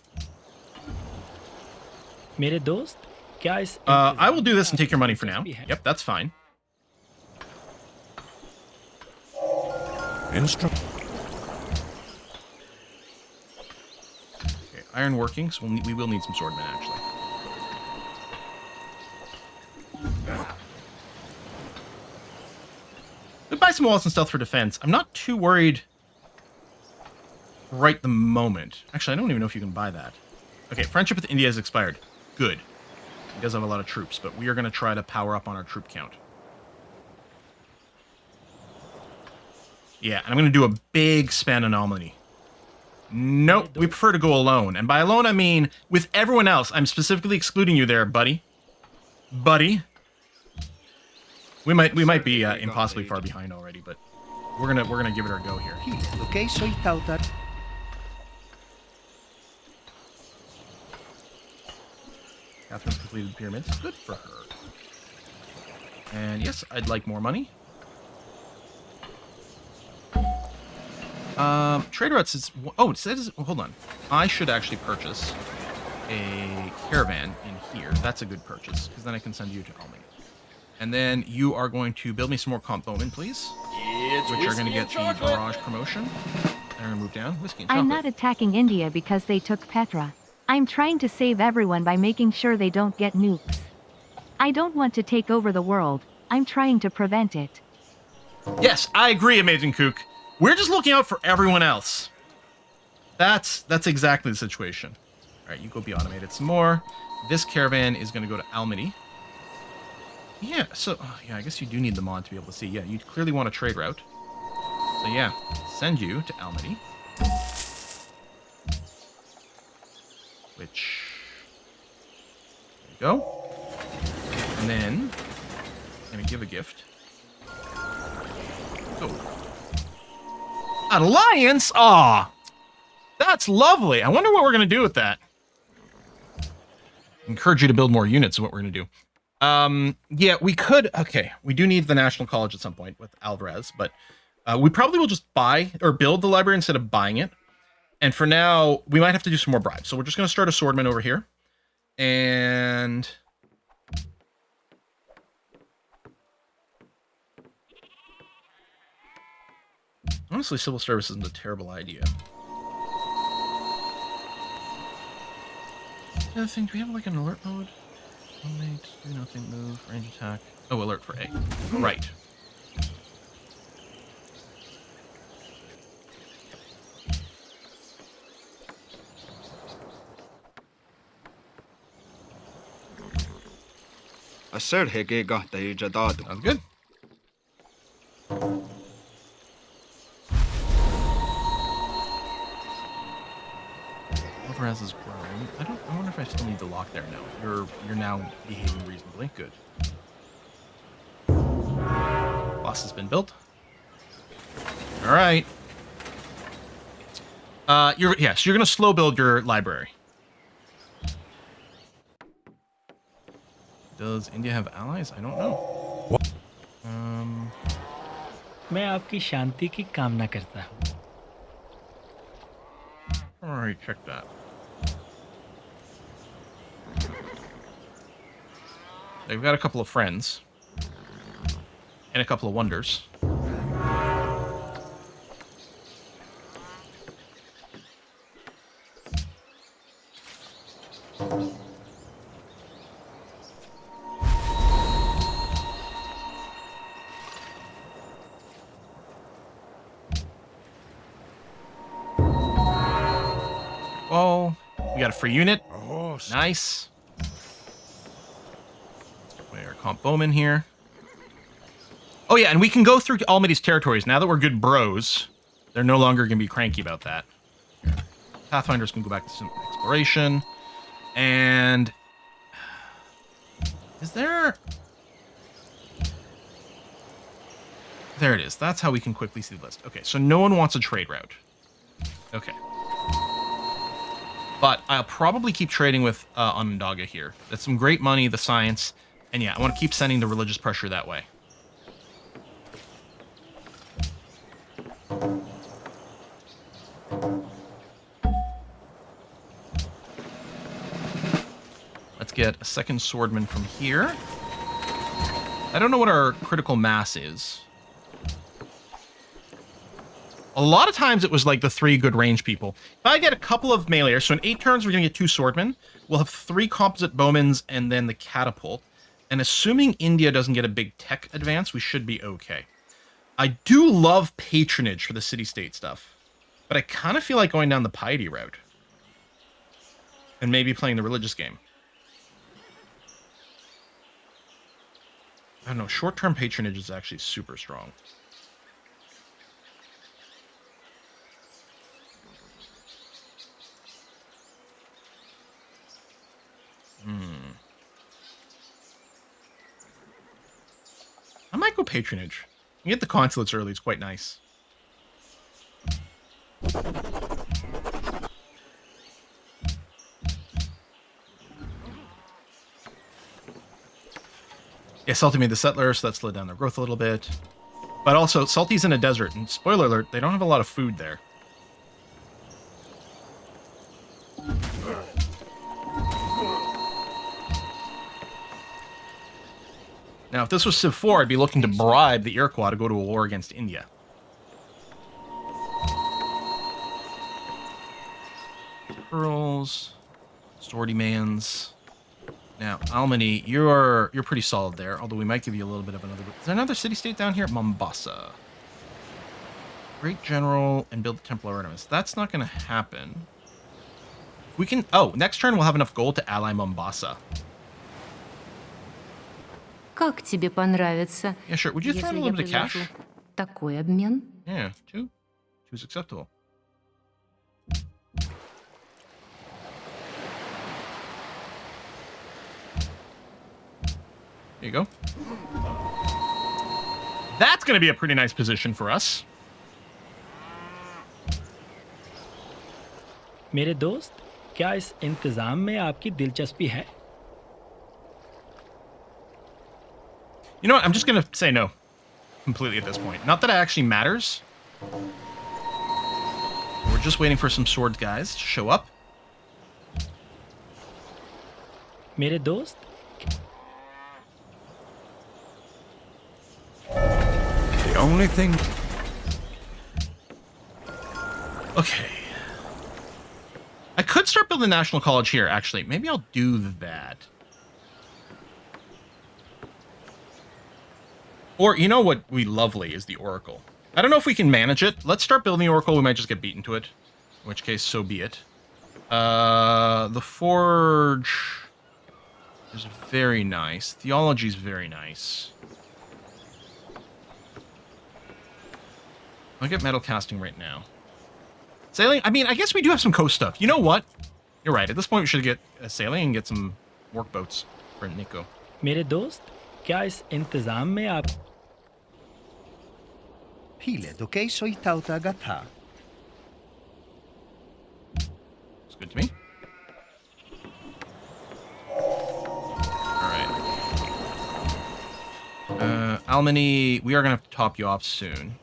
मेरे दोस्त, क्या इस I will do this and take your money for now. Yep, that's fine. Instru- Okay, iron working, so we will need some swordmen, actually. We'll buy some walls and stealth for defense. I'm not too worried right the moment. Actually, I don't even know if you can buy that. Okay, friendship with India has expired. Good. He does have a lot of troops, but we are going to try to power up on our troop count. Yeah, and I'm going to do a big spend on Almany. Nope, we prefer to go alone. And by alone, I mean with everyone else. I'm specifically excluding you there, buddy. Buddy. We might be impossibly far behind already, but we're gonna give it our go here. Okay, soy Tautar. Catherine's completed the pyramids. Good for her. And yes, I'd like more money. Trade routes is... Oh, it says... Hold on. I should actually purchase a caravan in here. That's a good purchase, because then I can send you to Almany. And then you are going to build me some more comp bowmen, please. Which are going to get the barrage promotion. They're going to move down. Whiskey and chocolate. I'm not attacking India because they took Petra. I'm trying to save everyone by making sure they don't get nukes. I don't want to take over the world. I'm trying to prevent it. Yes, I agree, Amazing Kook. We're just looking out for everyone else. That's exactly the situation. All right, you go be automated some more. This caravan is going to go to Almany. Yeah, so, yeah, I guess you do need the mod to be able to see. Yeah, you clearly want a trade route. So, yeah, send you to Almany. Which... There you go. And then... Let me give a gift. Oh. An alliance? Aw! That's lovely. I wonder what we're going to do with that. Encourage you to build more units is what we're going to do. Yeah, we could... Okay, we do need the National College at some point with Alvarez, but we probably will just buy or build the library instead of buying it. And for now, we might have to do some more bribes. So we're just going to start a swordman over here. And... Honestly, civil service isn't a terrible idea. The other thing, do we have like an alert mode? Do nothing, move, range attack. Oh, alert for A. Right. Sounds good. Alvarez is growing. I wonder if I still need the lock there now. You're now behaving reasonably. Good. Boss has been built. All right. So you're gonna slow build your library. Does India have allies? I don't know. मैं आपकी शांति की कामना करता हूँ. Alright, check that. They've got a couple of friends. And a couple of wonders. Oh, we got a free unit. A horse. Nice. We are comp bowman here. Oh yeah, and we can go through Almighty's territories. Now that we're good bros, they're no longer going to be cranky about that. Pathfinders can go back to some exploration. And... is there... there it is. That's how we can quickly see the list. Okay, so no one wants a trade route. Okay. But I'll probably keep trading with Onondaga here. That's some great money, the science. And yeah, I want to keep sending the religious pressure that way. Let's get a second swordman from here. I don't know what our critical mass is. A lot of times it was like the 3 good range people. If I get a couple of meleeers, so in 8 turns we're going to get 2 swordmen. We'll have 3 composite bowmans and then the catapult. And assuming India doesn't get a big tech advance, we should be okay. I do love patronage for the city-state stuff. But I kind of feel like going down the piety route. And maybe playing the religious game. I don't know, short-term patronage is actually super strong. I might go patronage. You get the consulates early, it's quite nice. Yeah, Salty made the settlers, so that slowed down their growth a little bit. But also, Salty's in a desert, and spoiler alert, they don't have a lot of food there. Now, if this was Civ 4, I'd be looking to bribe the Iroquois to go to a war against India. Pearls, Swordy Mans. Now, Almany, you're pretty solid there, although we might give you a little bit of another... Is there another city-state down here? Mombasa. Great General and build the Temple of Artemis. That's not going to happen. We can... oh, next turn we'll have enough gold to ally Mombasa. Как тебе понравится, Yeah, sure. Would you throw in a если я little bit of cash? предложу такой обмен? Yeah, 2. 2's acceptable. There you go. That's going to be a pretty nice position for us. मेरे दोस्त, क्या इस इंतज़ाम में आपकी दिलचस्पी है? You know what? I'm just going to say no. Completely at this point. Not that it actually matters. We're just waiting for some sword guys to show up. मेरे दोस्त, The only thing... Okay. I could start building National College here, actually. Maybe I'll do that. Or, you know what would be lovely is the Oracle. I don't know if we can manage it. Let's start building the Oracle. We might just get beaten to it. In which case, so be it. The Forge is very nice. Theology is very nice. I'll get metal casting right now. Sailing? I mean, I guess we do have some coast stuff. You know what? You're right. At this point, we should get sailing and get some workboats for Nico. मेरे दोस्त, क्या इस इंतजाम में आप Pile dokej soy tauta gata. It's good to me. Alright. Almany, we are going to have to top you off soon.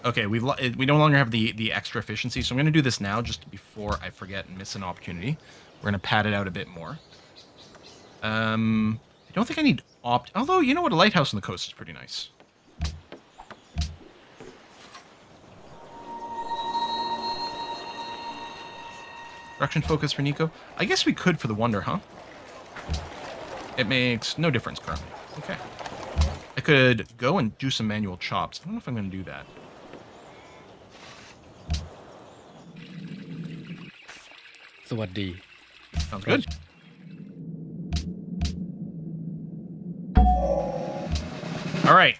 Okay, we no longer have the extra efficiency, so I'm going to do this now just before I forget and miss an opportunity. We're going to pad it out a bit more. I don't think I need although, you know what, a lighthouse on the coast is pretty nice. Production focus for Nico. I guess we could for the Wonder, huh? It makes no difference currently. Okay. I could go and do some manual chops. I don't know if I'm going to do that. Sudbury. Sounds good. All right.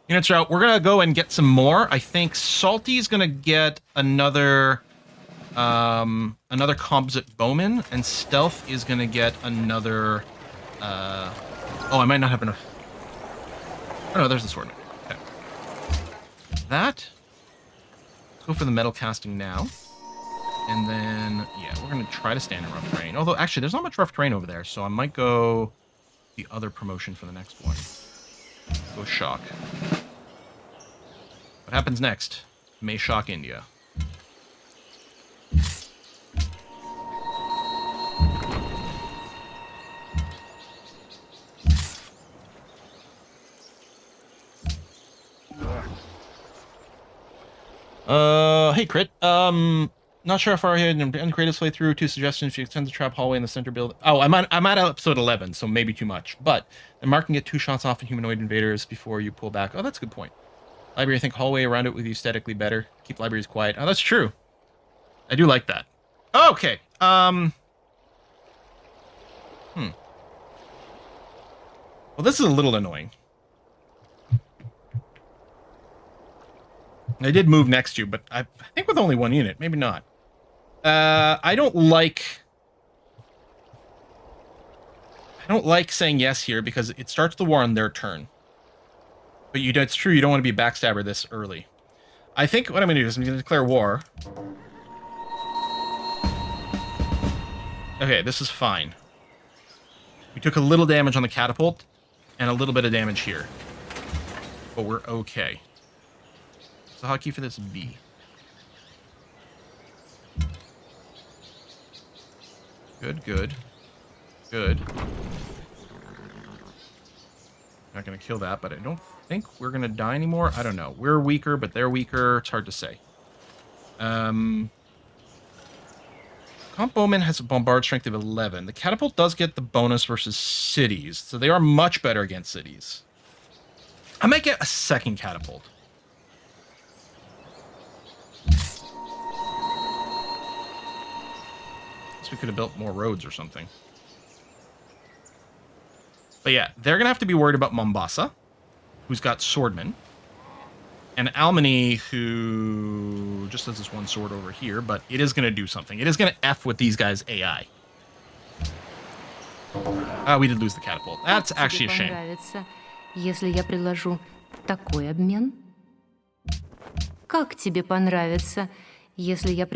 Units are out. We're going to go and get some more. I think Salty's going to get another composite bowman, and Stealth is going to get another... oh, I might not have enough. Oh, no, there's the sword. Okay. That. Let's go for the metal casting now. And then, yeah, we're going to try to stand in rough terrain. Although, actually, there's not much rough terrain over there, so I might go the other promotion for the next one. Go shock. What happens next? May shock India. Hey, Crit. Not sure how far ahead in the creative playthrough. 2 suggestions: if you extend the trap hallway in the center build. Oh, I'm at episode 11, so maybe too much. But the mark can get 2 shots off in humanoid invaders before you pull back. Oh, that's a good point. Library, I think hallway around it with you aesthetically better. Keep libraries quiet. Oh, that's true. I do like that. Oh, okay. Well, this is a little annoying. I did move next to you, but I think with only 1 unit. Maybe not. I don't like saying yes here because it starts the war on their turn. But it's true, you don't want to be a backstabber this early. I think what I'm going to do is I'm going to declare war. Okay, this is fine. We took a little damage on the catapult and a little bit of damage here. But we're okay. So hotkey for this B. Good, good. Good. Not going to kill that, but I don't think we're going to die anymore. I don't know. We're weaker, but they're weaker. It's hard to say. Comp Bowman has a bombard strength of 11. The catapult does get the bonus versus cities, so they are much better against cities. I might get a second catapult. Guess we could have built more roads or something. But yeah, they're going to have to be worried about Mombasa, who's got swordmen. And Almany, who just has this one sword over here, but it is going to do something. It is going to F with these guys' AI. We did lose the catapult. That's actually a shame. Если я предложу такой обмен? Как тебе понравится, если я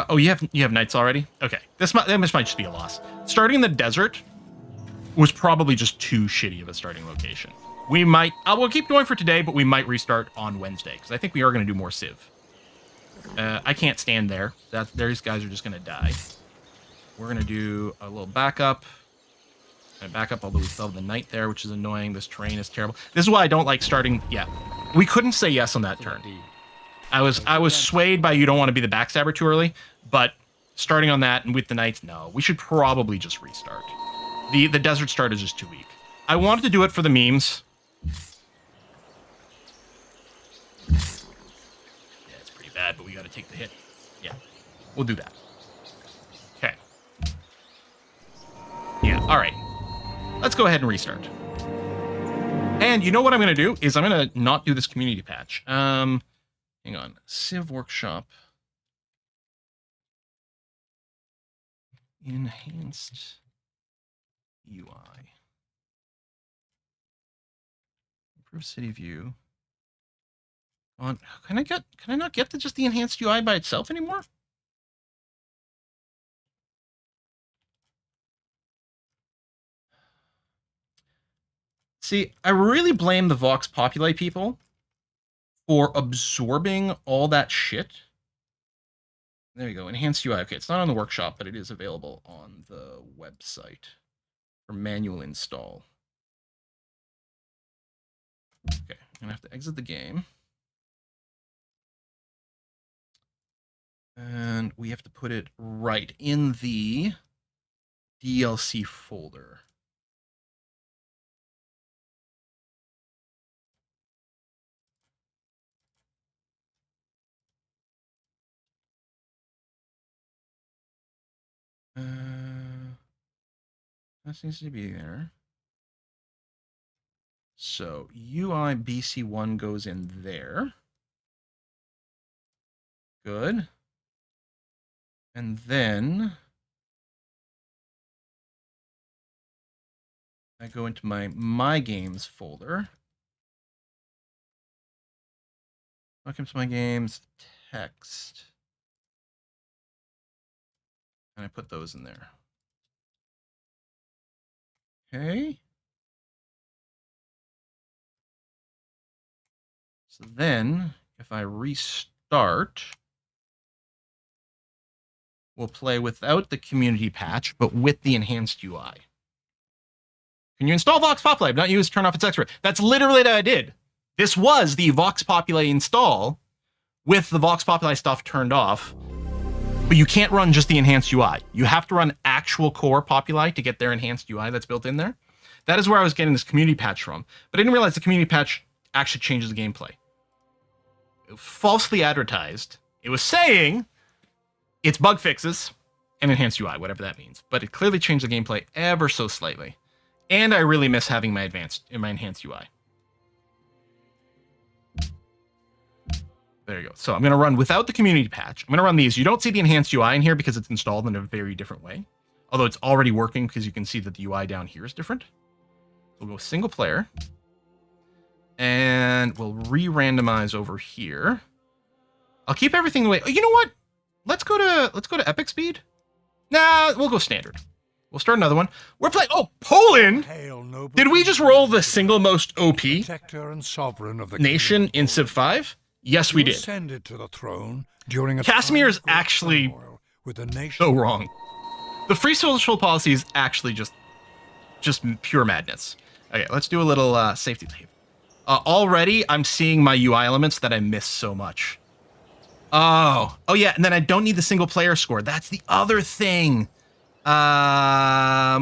oh, you have knights already? Okay. This might just be a loss. Starting in the desert was probably just too shitty of a starting location. We might... we'll keep going for today, but we might restart on Wednesday, because I think we are going to do more Civ. I can't stand there. These guys are just going to die. We're going to do a little backup. And backup, although we still have the knight there, which is annoying. This terrain is terrible. This is why I don't like starting... Yeah. We couldn't say yes on that turn. I was swayed by you don't want to be the backstabber too early, but starting on that and with the knights, no. We should probably just restart. The desert start is just too weak. I wanted to do it for the memes. Yeah, it's pretty bad, but we got to take the hit. Yeah, we'll do that. Okay. Yeah, all right. Let's go ahead and restart. And you know what I'm going to do is I'm going to not do this community patch. Hang on. Civ Workshop. Enhanced UI. Improve city view. Can I not get to just the enhanced UI by itself anymore? See, I really blame the Vox Populi people for absorbing all that shit. There you go, enhanced UI. Okay, it's not on the workshop, but it is available on the website for manual install. Okay, I'm gonna have to exit the game. And we have to put it right in the DLC folder. That seems to be there. So UI BC1 goes in there. Good. And then I go into my games folder. Welcome to my games text. And I put those in there. Okay. So then, if I restart, we'll play without the community patch, but with the enhanced UI. Can you install Vox Populi? Not use turn off its expert. That's literally what I did. This was the Vox Populi install with the Vox Populi stuff turned off. But you can't run just the enhanced UI. You have to run actual core Populi to get their enhanced UI that's built in there. That is where I was getting this community patch from. But I didn't realize the community patch actually changes the gameplay. It was falsely advertised. It was saying it's bug fixes and enhanced UI, whatever that means. But it clearly changed the gameplay ever so slightly. And I really miss having my enhanced UI. There you go. So I'm going to run without the community patch. I'm going to run these. You don't see the enhanced UI in here because it's installed in a very different way. Although it's already working because you can see that the UI down here is different. We'll go single player. And we'll re-randomize over here. I'll keep everything the way. Oh, you know what? Let's go to epic speed. Nah, we'll go standard. We'll start another one. We're playing. Oh, Poland! Did we just roll the single most OP and sovereign of the nation in Civ 5? Yes, we did. Ascended to the throne during a Casimir is actually with the nation so wrong. The free social policy is actually just pure madness. Okay, let's do a little safety leave. Already, I'm seeing my UI elements that I miss so much. Oh yeah, and then I don't need the single player score. That's the other thing. That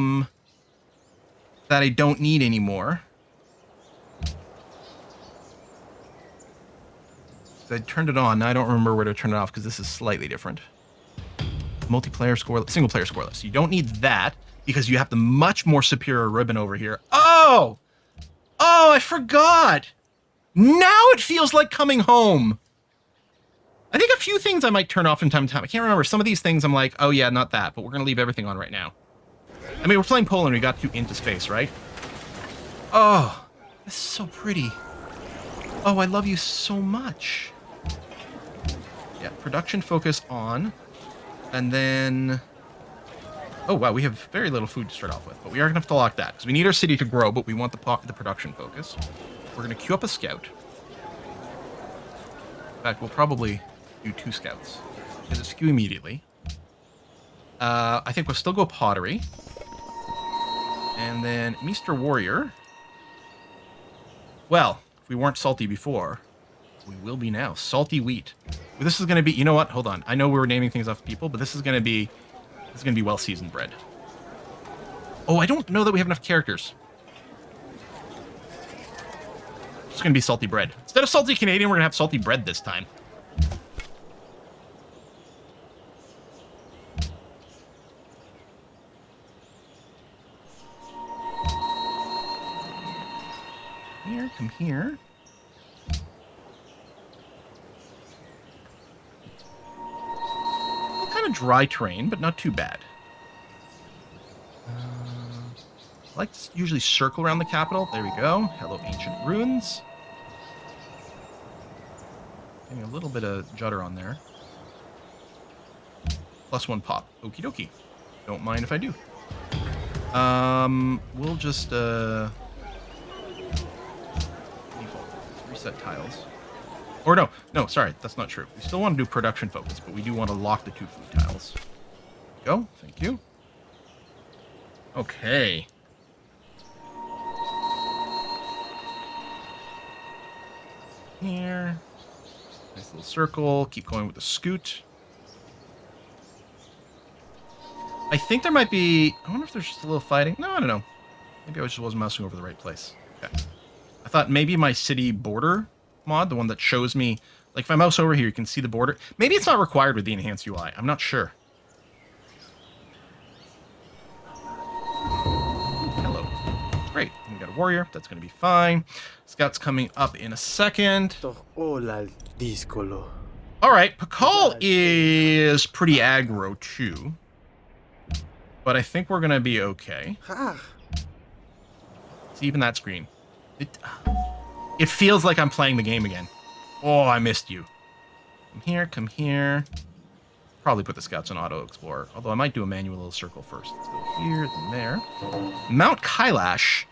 I don't need anymore. So I turned it on. Now I don't remember where to turn it off because this is slightly different. Multiplayer score, single player scoreless. You don't need that because you have the much more superior ribbon over here. Oh, I forgot. Now it feels like coming home. I think a few things I might turn off from time to time. I can't remember. Some of these things I'm like, oh yeah, not that, but we're going to leave everything on right now. I mean, we're playing Poland. We got to into space, right? Oh, this is so pretty. Oh, I love you so much. Yeah, production focus on. And then... Oh, wow, we have very little food to start off with, but we are going to have to lock that, because we need our city to grow, but we want the production focus. We're going to queue up a scout. In fact, we'll probably do 2 scouts, because it's skew immediately. I think we'll still go pottery. And then Mr. Warrior. Well, if we weren't salty before, we will be now. Salty wheat. This is going to be, you know what? Hold on. I know we were naming things off people, but this is going to be well-seasoned bread. Oh, I don't know that we have enough characters. It's going to be salty bread. Instead of salty Canadian, we're going to have salty bread this time. Here, come here. Kind of dry terrain, but not too bad. I like to usually circle around the capital. There we go. Hello, ancient ruins. Getting a little bit of judder on there. +1 pop. Okie dokie. Don't mind if I do. We'll just default reset tiles. Or no, sorry, that's not true. We still want to do production focus, but we do want to lock the 2 food tiles. Go. Thank you. Okay. Here. Nice little circle. Keep going with the scoot. I think there might be... I wonder if there's just a little fighting. No, I don't know. Maybe I just wasn't mousing over the right place. Okay. I thought maybe my city border mod, the one that shows me... Like, if I mouse over here, you can see the border. Maybe it's not required with the enhanced UI. I'm not sure. Hello. Great. We got a warrior. That's going to be fine. Scout's coming up in a second. All right. Pakal is pretty aggro, too. But I think we're going to be okay. See, even that screen. It feels like I'm playing the game again. Oh, I missed you. Come here, come here. Probably put the scouts in auto explorer. Although I might do a manual little circle first. Let's go here, then there. Mount Kailash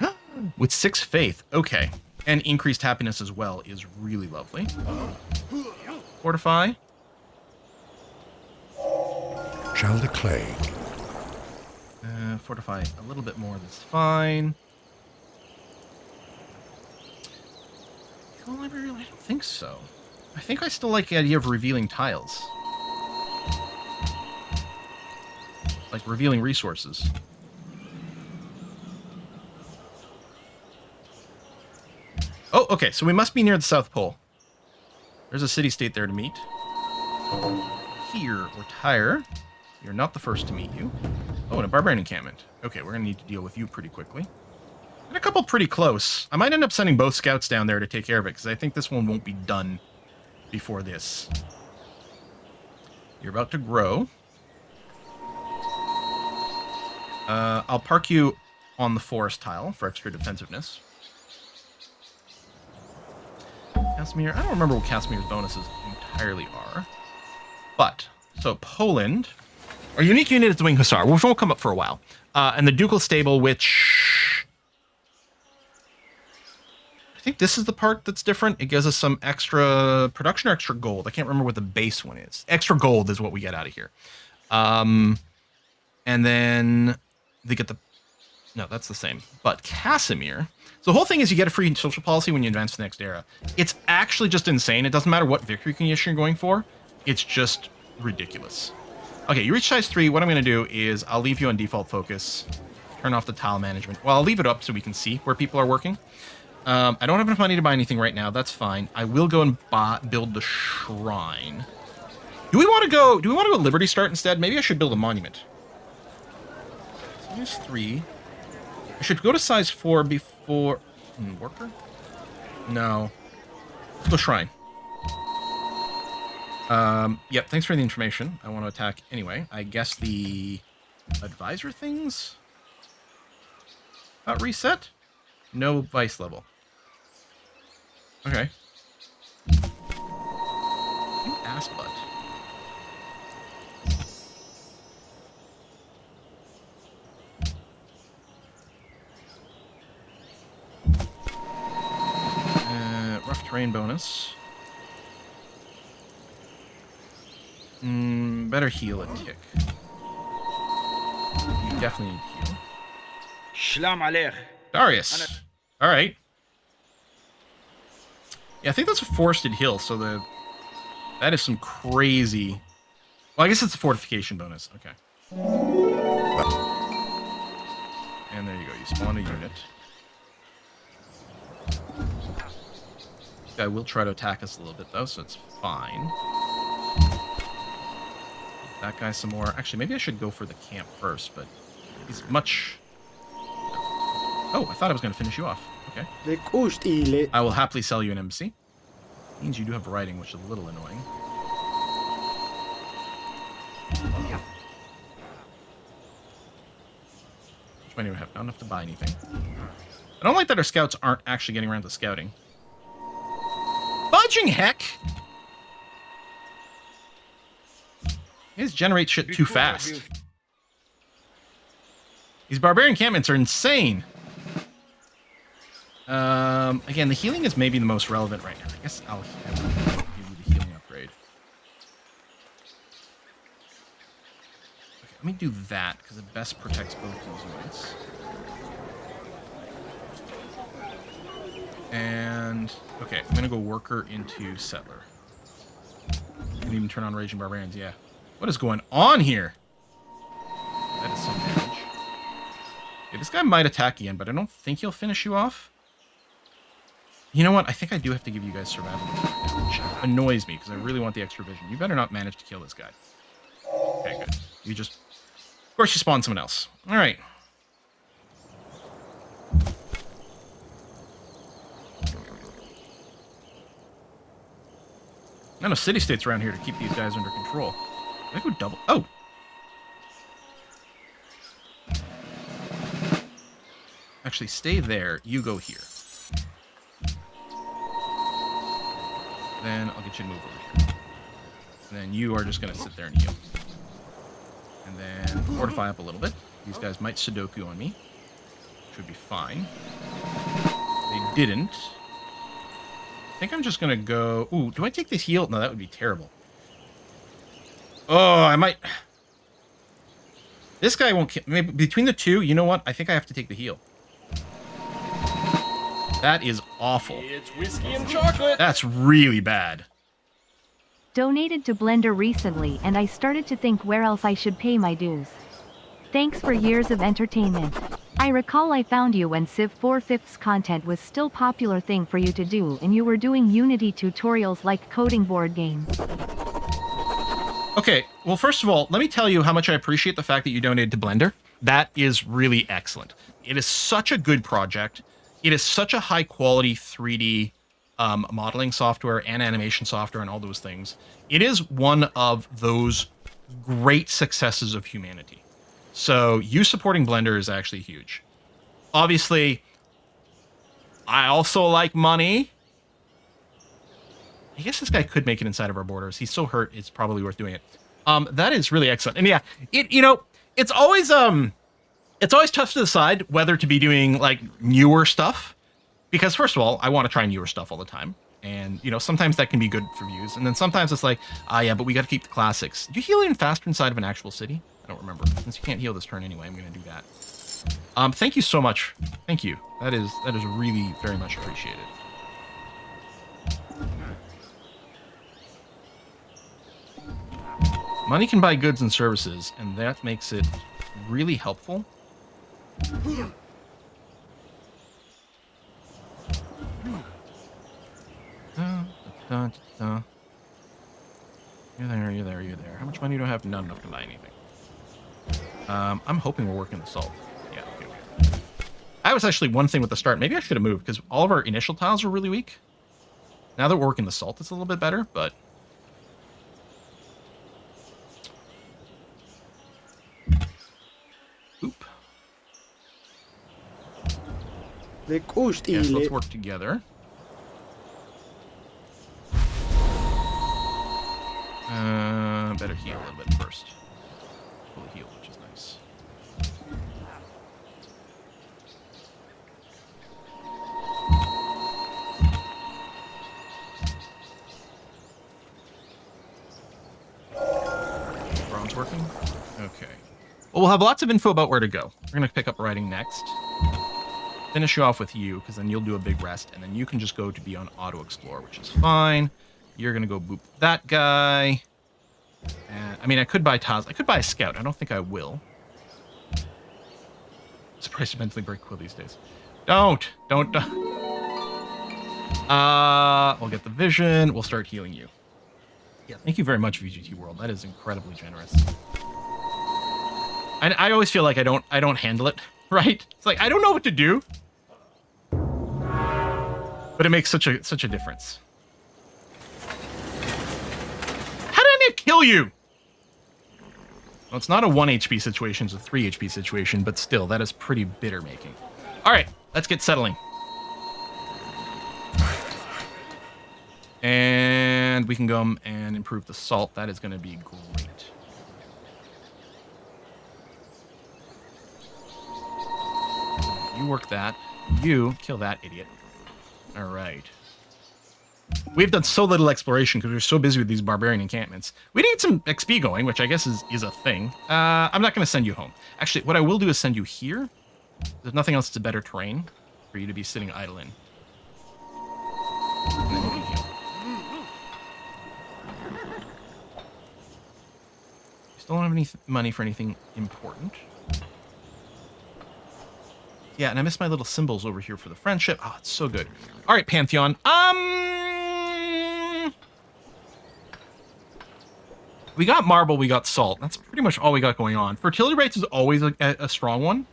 with 6 faith. Okay. And increased happiness as well is really lovely. Fortify. Shall the clay? Fortify a little bit more. That's fine. Heal library? I don't think so. I think I still like the idea of revealing tiles. Like revealing resources. Oh, okay. So we must be near the South Pole. There's a city-state there to meet. Here, retire. You're not the first to meet you. Oh, and a barbarian encampment. Okay, we're going to need to deal with you pretty quickly. And a couple pretty close. I might end up sending both scouts down there to take care of it, because I think this one won't be done before this. You're about to grow. I'll park you on the forest tile for extra defensiveness. Casimir, I don't remember what Casimir's bonuses entirely are. But, so Poland... Our unique unit is the Wing Hussar, which won't come up for a while. And the Ducal Stable, which... I think this is the part that's different. It gives us some extra production or extra gold. I can't remember what the base one is. Extra gold is what we get out of here. And then they get the... No, that's the same. But Casimir... So the whole thing is you get a free social policy when you advance to the next era. It's actually just insane. It doesn't matter what victory condition you're going for. It's just ridiculous. Okay, you reach size 3. What I'm going to do is I'll leave you on default focus. Turn off the tile management. Well, I'll leave it up so we can see where people are working. I don't have enough money to buy anything right now. That's fine. I will go and build the shrine. Do we want to go Liberty Start instead? Maybe I should build a monument. Size 3. I should go to size 4 before... worker? No. Let's go shrine. Yep, thanks for the information. I want to attack anyway. I guess the advisor things? Not reset? No vice level. Okay. You ass butt. Rough terrain bonus. Better heal a tick. You definitely need to heal. Shalom Aleich. Darius. Alright. Yeah, I think that's a forested hill, so that is some crazy... Well, I guess it's a fortification bonus. Okay. you spawn a unit. This guy will try to attack us a little bit, though, so it's fine. That guy some more. Actually, maybe I should go for the camp first, but he's much... Oh, I thought I was going to finish you off. Okay. I will happily sell you an embassy. Means you do have writing, which is a little annoying. Which money do we have? Not enough to buy anything. I don't like that our scouts aren't actually getting around to scouting. Fudging heck! You guys generate shit too fast. These barbarian encampments are insane. Again, the healing is maybe the most relevant right now. I guess I'll give you the healing upgrade. Okay, let me do that, because it best protects both these units. And, okay, I'm going to go worker into settler. You can even turn on raging barbarians, yeah. What is going on here? That is some damage. Okay, this guy might attack again, but I don't think he'll finish you off. You know what? I think I do have to give you guys survival, which annoys me, because I really want the extra vision. You better not manage to kill this guy. Okay, good. You just... Of course you spawn someone else. Alright. Not enough city-states around here to keep these guys under control. I go double... Oh! Actually, stay there. You go here. Then I'll get you to move over here. And then you are just going to sit there and heal. And then fortify up a little bit. These guys might Sudoku on me. Should be fine. They didn't. I think I'm just going to go... Ooh, do I take the heal? No, that would be terrible. Oh, I might... This guy won't kill... Maybe between the two, you know what? I think I have to take the heal. That is awful. It's whiskey and chocolate. That's really bad. Donated to Blender recently and I started to think where else I should pay my dues. Thanks for years of entertainment. I recall I found you when Civ 4/5's content was still popular thing for you to do and you were doing Unity tutorials like coding board games. Okay, well, first of all, let me tell you how much I appreciate the fact that you donated to Blender. That is really excellent. It is such a good project. It is such a high-quality 3D modeling software and animation software and all those things. It is one of those great successes of humanity. So you supporting Blender is actually huge. Obviously, I also like money. I guess this guy could make it inside of our borders. He's so hurt, it's probably worth doing it. That is really excellent. And yeah, it's always tough to decide whether to be doing like newer stuff, because first of all, I want to try newer stuff all the time, and sometimes that can be good for views, and then sometimes it's like, yeah, but we got to keep the classics. Do you heal even faster inside of an actual city? I don't remember. Since you can't heal this turn anyway, I'm going to do that. Thank you so much. Thank you. That is really very much appreciated. Money can buy goods and services, and that makes it really helpful. You're there. How much money do I have? Not enough to buy anything. I'm hoping we're working the salt. Yeah, okay. I was actually one thing with the start. Maybe I should have moved, because all of our initial tiles were really weak. Now that we're working the salt, it's a little bit better, but... Oop. Yes, let's work together. Better heal a little bit first. Fully heal, which is nice. Bronze working? Okay. Well, we'll have lots of info about where to go. We're going to pick up writing next. Finish you off with you, because then you'll do a big rest, and then you can just go to be on auto-explore, which is fine. You're going to go boop that guy. I mean, I could buy tiles. I could buy a scout. I don't think I will. Surprised you mentally break quill these days. Don't. We'll get the vision. We'll start healing you. Yeah, thank you very much, VGT World. That is incredibly generous. I always feel like I don't handle it right. It's like I don't know what to do, but it makes such a difference. How did I not kill you? Well, it's not a 1 HP situation, it's a 3 HP situation, but still, that is pretty bitter making. All right, let's get settling. And we can go and improve the salt. That is going to be great. You work that. You kill that idiot. All right. We've done so little exploration because we're so busy with these barbarian encampments. We need some XP going, which I guess is a thing. I'm not going to send you home. Actually, what I will do is send you here. There's nothing else that's a better terrain for you to be sitting idle in. And then you can heal. Still don't have any money for anything important. Yeah, and I missed my little symbols over here for the friendship. Oh, it's so good. All right, Pantheon. We got marble, we got salt. That's pretty much all we got going on. Fertility rates is always a strong one.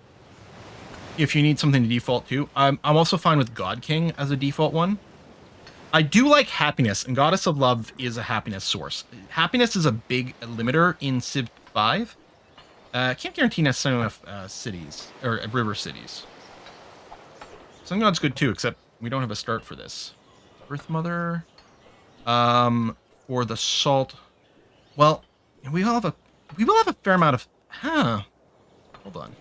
If you need something to default to. I'm also fine with God King as a default one. I do like happiness, and Goddess of Love is a happiness source. Happiness is a big limiter in Civ 5. Can't guarantee necessarily enough cities, or river cities. Sun God's good too, except we don't have a start for this. Earth Mother. For the salt. Well, we will have a fair amount of... Hold on.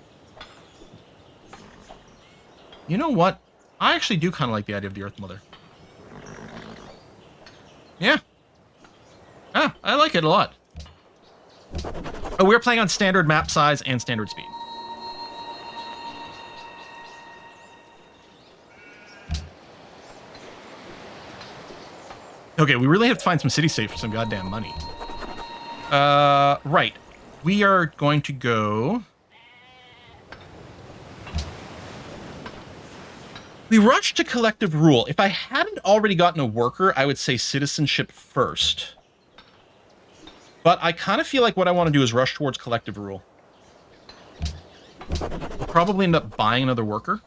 You know what? I actually do kind of like the idea of the Earth Mother. Yeah. I like it a lot. Oh, we're playing on standard map size and standard speed. Okay, we really have to find some city-state for some goddamn money. Right. We are going to go... We rushed to collective rule. If I hadn't already gotten a worker, I would say citizenship first. But I kind of feel like what I want to do is rush towards collective rule. We'll probably end up buying another worker.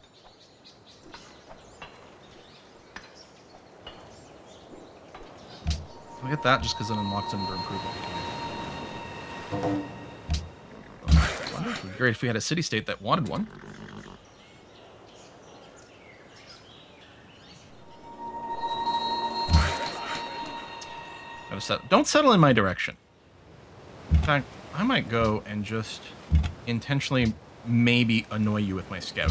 I'll get that just because it unlocks under improvement. I wonder if it would be great if we had a city-state that wanted one. Don't settle in my direction. In fact, I might go and just intentionally maybe annoy you with my scout.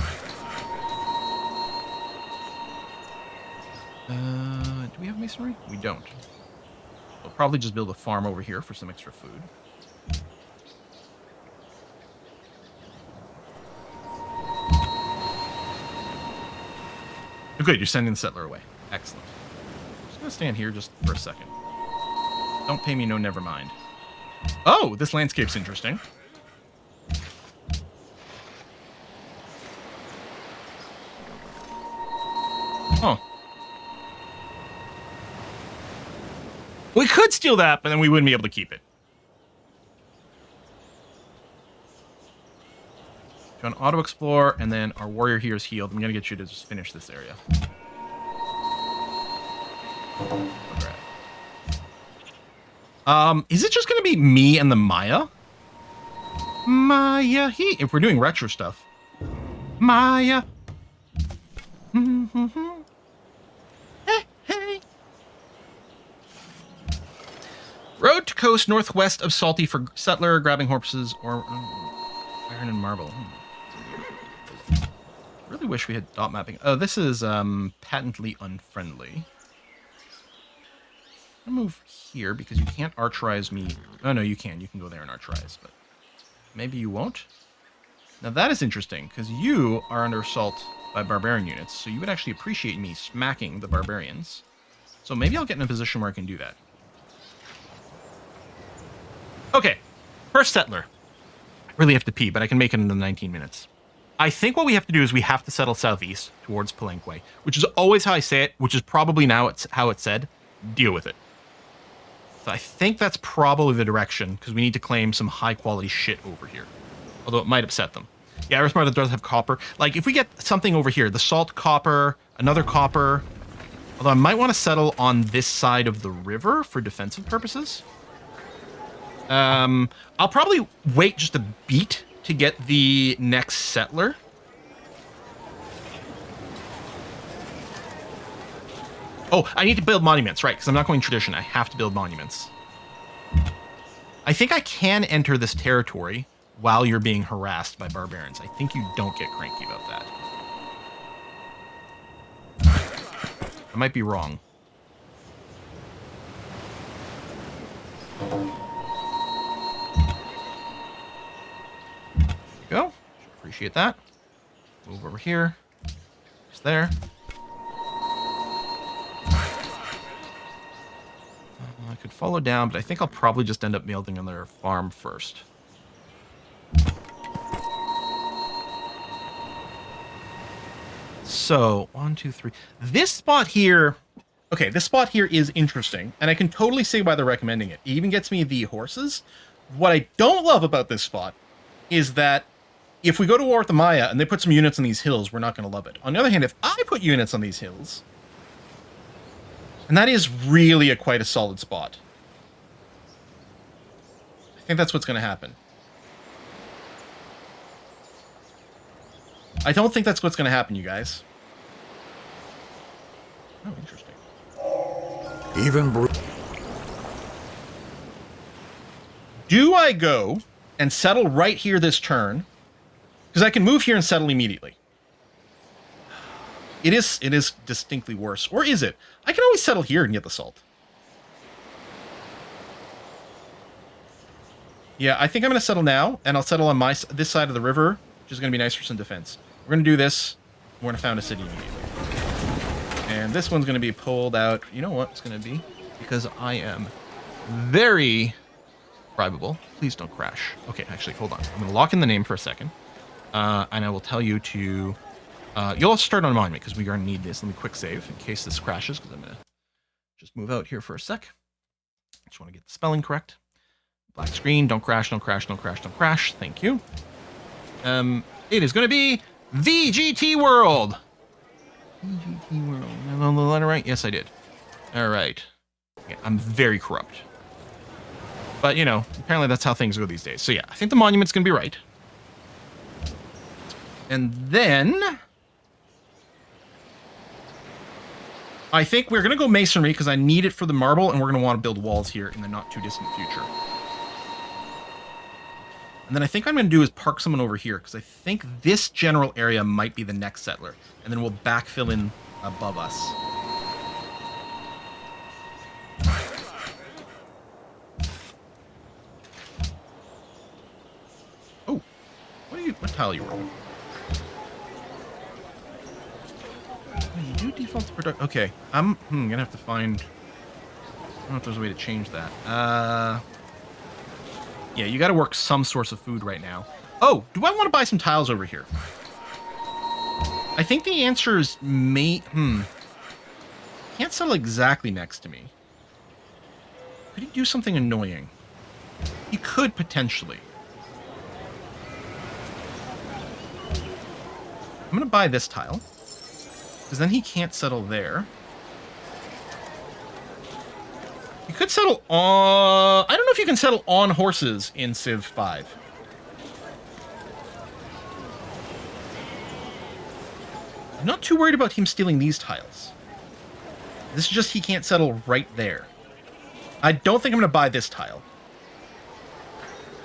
Do we have masonry? We don't. We'll probably just build a farm over here for some extra food. Oh, good, you're sending the settler away. Excellent. I'm just gonna stand here just for a second. Don't pay me no never mind. Oh, this landscape's interesting. Oh. We could steal that, but then we wouldn't be able to keep it. Do an auto explore, and then our warrior here is healed. I'm gonna get you to just finish this area. Is it just gonna be me and the Maya? Maya, if we're doing retro stuff. Maya. Hey, hey. Road to coast northwest of Salty for settler, grabbing horses or iron and marble. Really wish we had dot mapping. Oh, this is patently unfriendly. I'm gonna move here because you can't archerize me. Oh no, you can. You can go there and archerize, but maybe you won't. Now that is interesting because you are under assault by barbarian units, so you would actually appreciate me smacking the barbarians. So maybe I'll get in a position where I can do that. Okay, first settler. Really have to pee, but I can make it in the 19 minutes. I think what we have to do is we have to settle southeast towards Palenque, which is always how I say it, which is probably now it's how it's said. Deal with it. So I think that's probably the direction, because we need to claim some high-quality shit over here. Although it might upset them. Yeah, Earth Mother does have copper. Like, if we get something over here, the salt copper, another copper... Although I might want to settle on this side of the river for defensive purposes. I'll probably wait just a beat to get the next settler. Oh, I need to build monuments, right? Because I'm not going tradition. I have to build monuments. I think I can enter this territory while you're being harassed by barbarians. I think you don't get cranky about that. I might be wrong. There you go. Appreciate that. Move over here. Just there. I could follow down, but I think I'll probably just end up building on their farm first. So, 1, 2, 3. This spot here... Okay, this spot here is interesting, and I can totally see why they're recommending it. It even gets me the horses. What I don't love about this spot is that if we go to war with the Maya and they put some units on these hills, we're not going to love it. On the other hand, if I put units on these hills... And that is really quite a solid spot. I think that's what's going to happen. I don't think that's what's going to happen, you guys. Oh, interesting. Do I go and settle right here this turn? Because I can move here and settle immediately. It is distinctly worse. Or is it? I can always settle here and get the salt. Yeah, I think I'm going to settle now, and I'll settle on this side of the river, which is going to be nice for some defense. We're going to do this. We're going to found a city immediately. And this one's going to be pulled out. You know what it's going to be? Because I am very bribable. Please don't crash. Okay, actually, hold on. I'm going to lock in the name for a second. And I will tell you to... you'll also start on monument, because we're going to need this. Let me quick save in case this crashes, because I'm going to just move out here for a sec. Just want to get the spelling correct. Black screen. Don't crash, don't crash, don't crash, don't crash. Thank you. It is going to be VGT World. VGT World. Am I on the letter right? Yes, I did. All right. Yeah, I'm very corrupt. But, you know, apparently that's how things go these days. So, yeah, I think the monument's going to be right. And then... I think we're going to go masonry because I need it for the marble, and we're going to want to build walls here in the not-too-distant future. And then I think what I'm going to do is park someone over here, because I think this general area might be the next settler. And then we'll backfill in above us. Oh, what tile are you rolling? You do default to product. Okay, I'm gonna have to find. I don't know if there's a way to change that. Yeah, you got to work some source of food right now. Oh, do I want to buy some tiles over here? I think the answer is can't settle exactly next to me. Could he do something annoying? He could potentially. I'm gonna buy this tile. Because then he can't settle there. You could settle on... I don't know if you can settle on horses in Civ 5. I'm not too worried about him stealing these tiles. This is just he can't settle right there. I don't think I'm going to buy this tile.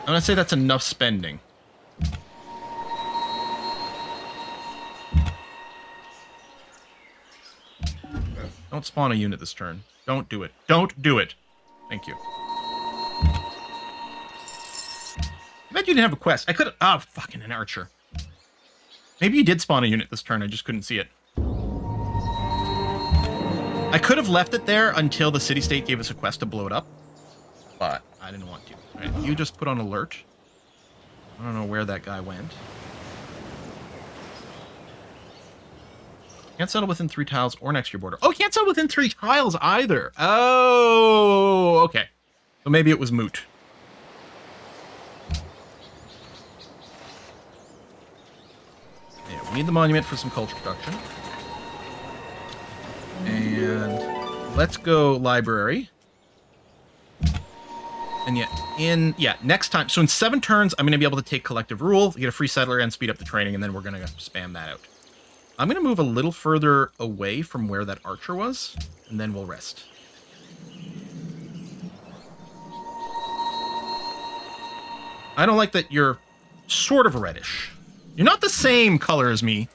I'm going to say that's enough spending. Don't spawn a unit this turn. Don't do it. Don't do it. Thank you. I bet you didn't have a quest. I could have... Oh, fucking an archer. Maybe you did spawn a unit this turn. I just couldn't see it. I could have left it there until the city-state gave us a quest to blow it up. But I didn't want to. All right, you just put on alert. I don't know where that guy went. Can't settle within 3 tiles or next to your border. Oh, can't settle within 3 tiles either. Oh, okay. So maybe it was moot. Yeah, we need the monument for some culture production. And let's go library. And next time. So in 7 turns, I'm going to be able to take collective rule, get a free settler, and speed up the training, and then we're going to spam that out. I'm going to move a little further away from where that archer was, and then we'll rest. I don't like that you're sort of reddish. You're not the same color as me.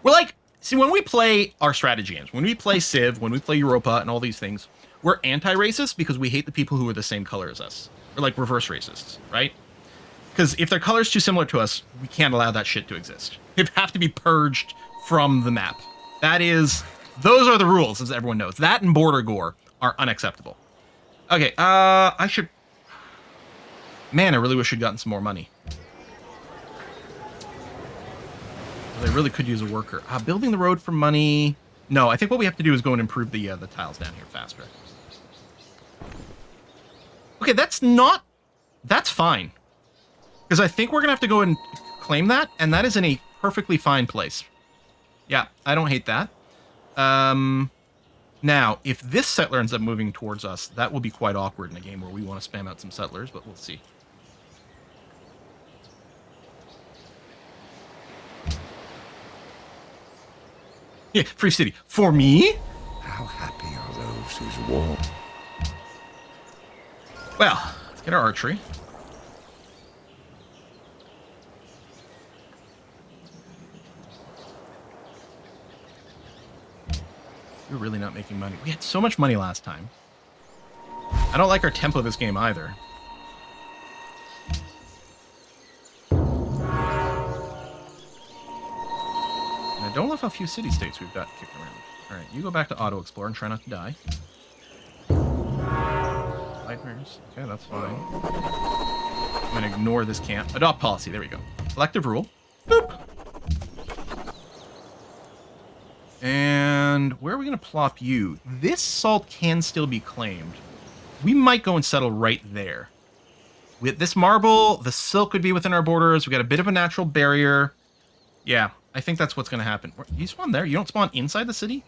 We're like, see, when we play our strategy games, when we play Civ, when we play Europa and all these things, we're anti-racist because we hate the people who are the same color as us. We're like reverse racists, right? Because if their color's too similar to us, we can't allow that shit to exist. They have to be purged from the map. Those are the rules, as everyone knows. That and border gore are unacceptable. Okay, Man, I really wish we'd gotten some more money. They really could use a worker. Building the road for money. No, I think what we have to do is go and improve the tiles down here faster. Okay, that's fine. Because I think we're going to have to go and claim that, and that is in a perfectly fine place. Yeah, I don't hate that. Now, if this settler ends up moving towards us, that will be quite awkward in a game where we want to spam out some settlers, but we'll see. Yeah, free city. For me? How happy are those whose war... Well, let's get our archery. We're really not making money. We had so much money last time. I don't like our tempo this game either. I don't love how few city-states we've got kicking around. Alright, you go back to auto-explore and try not to die. Nightmares. Okay, that's fine. I'm going to ignore this camp. Adopt policy. There we go. Collective rule. Boop! And where are we going to plop you? This salt can still be claimed. We might go and settle right there. With this marble, the silk would be within our borders. We got a bit of a natural barrier. Yeah. I think that's what's going to happen. You spawn there? You don't spawn inside the city?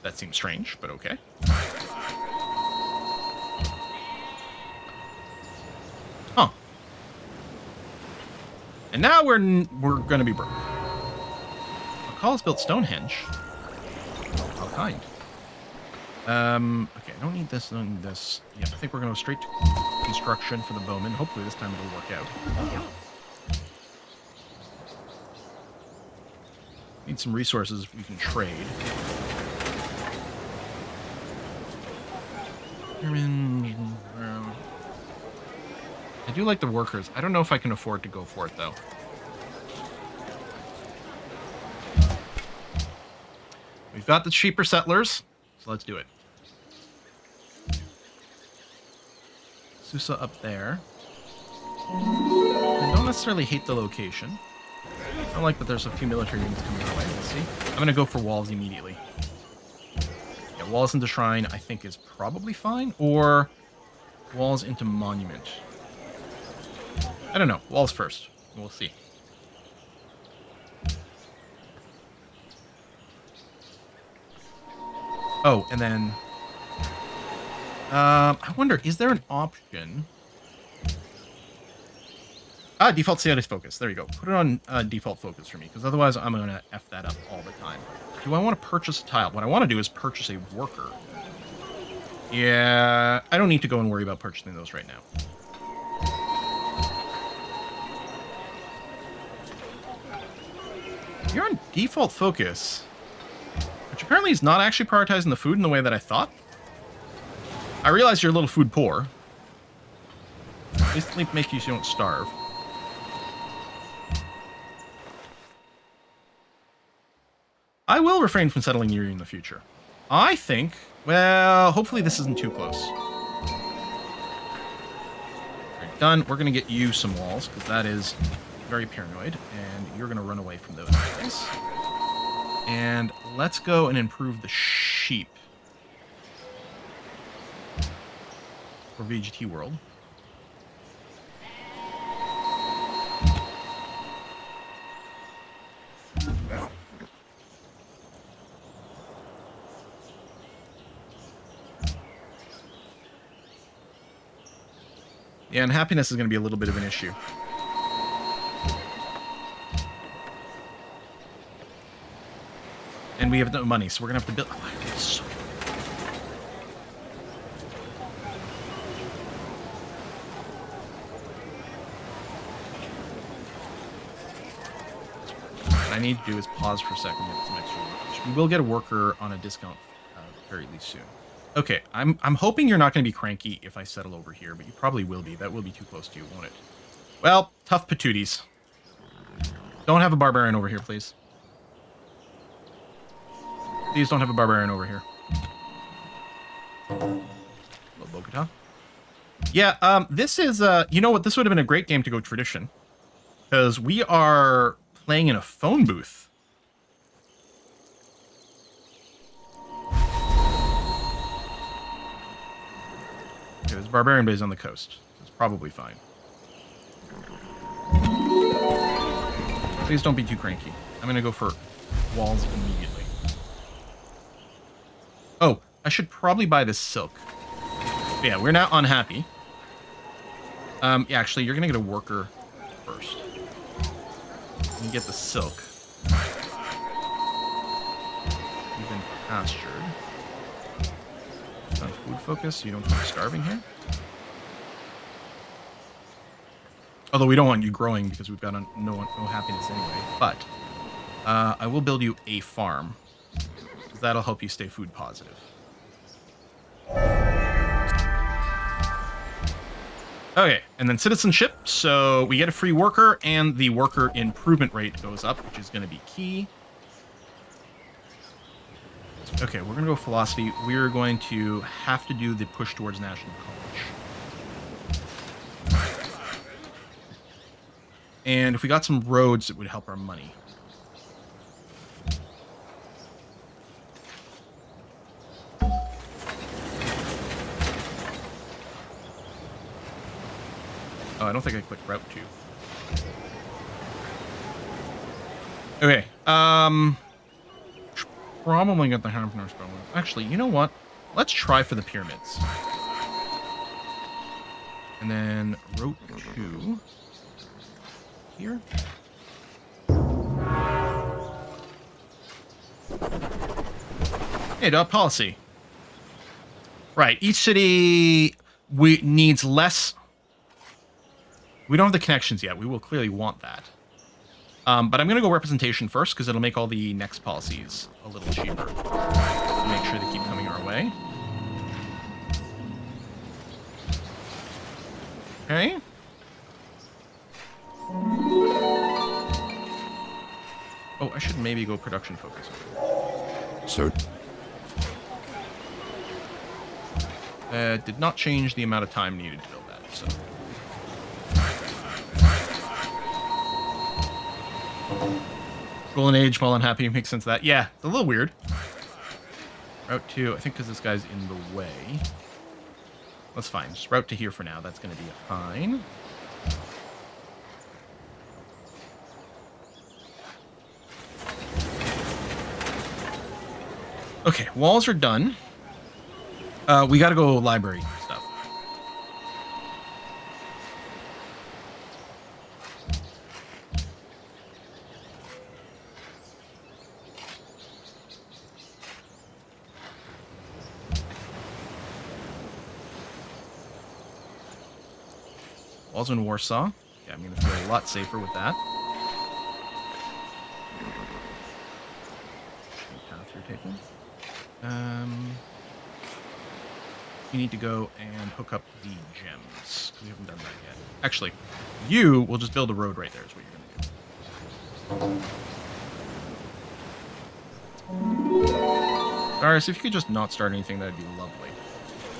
That seems strange, but okay. Huh. And now we're going to be broke. McCall's built Stonehenge. How kind. Okay, I don't need this, I don't need this. Yeah, I think we're going to go straight to construction for the bowmen. Hopefully this time it'll work out. Need some resources we can trade. I do like the workers. I don't know if I can afford to go for it, though. We've got the cheaper settlers, so let's do it. Susa up there. I don't necessarily hate the location. I don't like that there's a few military units coming our way. Let's see. I'm going to go for walls immediately. Yeah, walls into shrine, I think, is probably fine. Or walls into monument. I don't know. Walls first. We'll see. Oh, and then... I wonder, is there an option... default status focus. There you go. Put it on default focus for me, because otherwise I'm going to F that up all the time. Do I want to purchase a tile? What I want to do is purchase a worker. Yeah, I don't need to go and worry about purchasing those right now. You're on default focus, which apparently is not actually prioritizing the food in the way that I thought. I realize you're a little food poor. At least make you so you don't starve. I will refrain from settling near you in the future. I think, well, hopefully this isn't too close. Right, done. We're going to get you some walls, because that is very paranoid, and you're going to run away from those guys. And let's go and improve the sheep. For VGT World. Yeah, and happiness is going to be a little bit of an issue. And we have no money, so we're going to have to build... Oh, so... What I need to do is pause for a second and get some extra workers. We will get a worker on a discount very soon. Okay, I'm hoping you're not going to be cranky if I settle over here, but you probably will be. That will be too close to you, won't it? Well, tough patooties. Don't have a barbarian over here, please. Please don't have a barbarian over here. Hello, Bogota. Yeah, this is, you know what? This would have been a great game to go tradition. Because we are playing in a phone booth. Okay, there's a barbarian base on the coast. So it's probably fine. Please don't be too cranky. I'm going to go for walls immediately. Oh, I should probably buy this silk. But yeah, we're now unhappy. Yeah, actually, you're going to get a worker first. You get the silk. You've been pastured. On food focus, you don't keep starving here. Although we don't want you growing because we've got no happiness anyway. But I will build you a farm. Because that'll help you stay food positive. Okay, and then citizenship. So we get a free worker, and the worker improvement rate goes up, which is going to be key. Okay, we're going to go philosophy. We're going to have to do the push towards national college. And if we got some roads, it would help our money. Oh, I don't think I clicked route 2. Okay, probably got the entrepreneur's bonus. Actually, you know what? Let's try for the pyramids. And then route 2 here. Hey, dog policy. Right, each city needs less. We don't have the connections yet. We will clearly want that. But I'm going to go representation first because it'll make all the next policies a little cheaper. Make sure they keep coming our way. Okay. Oh, I should maybe go production focus. So, did not change the amount of time needed to build that, so. Golden Age while unhappy makes sense of that. Yeah, it's a little weird. Route 2, I think because this guy's in the way. That's fine. Just route to here for now. That's going to be fine. Okay, walls are done. We got to go library stuff. Walls in Warsaw. Yeah, I'm going to feel a lot safer with that. Path you're taking. You need to go and hook up the gems. We haven't done that yet. Actually, you will just build a road right there is what you're going to do. Darius, if you could just not start anything, that'd be lovely.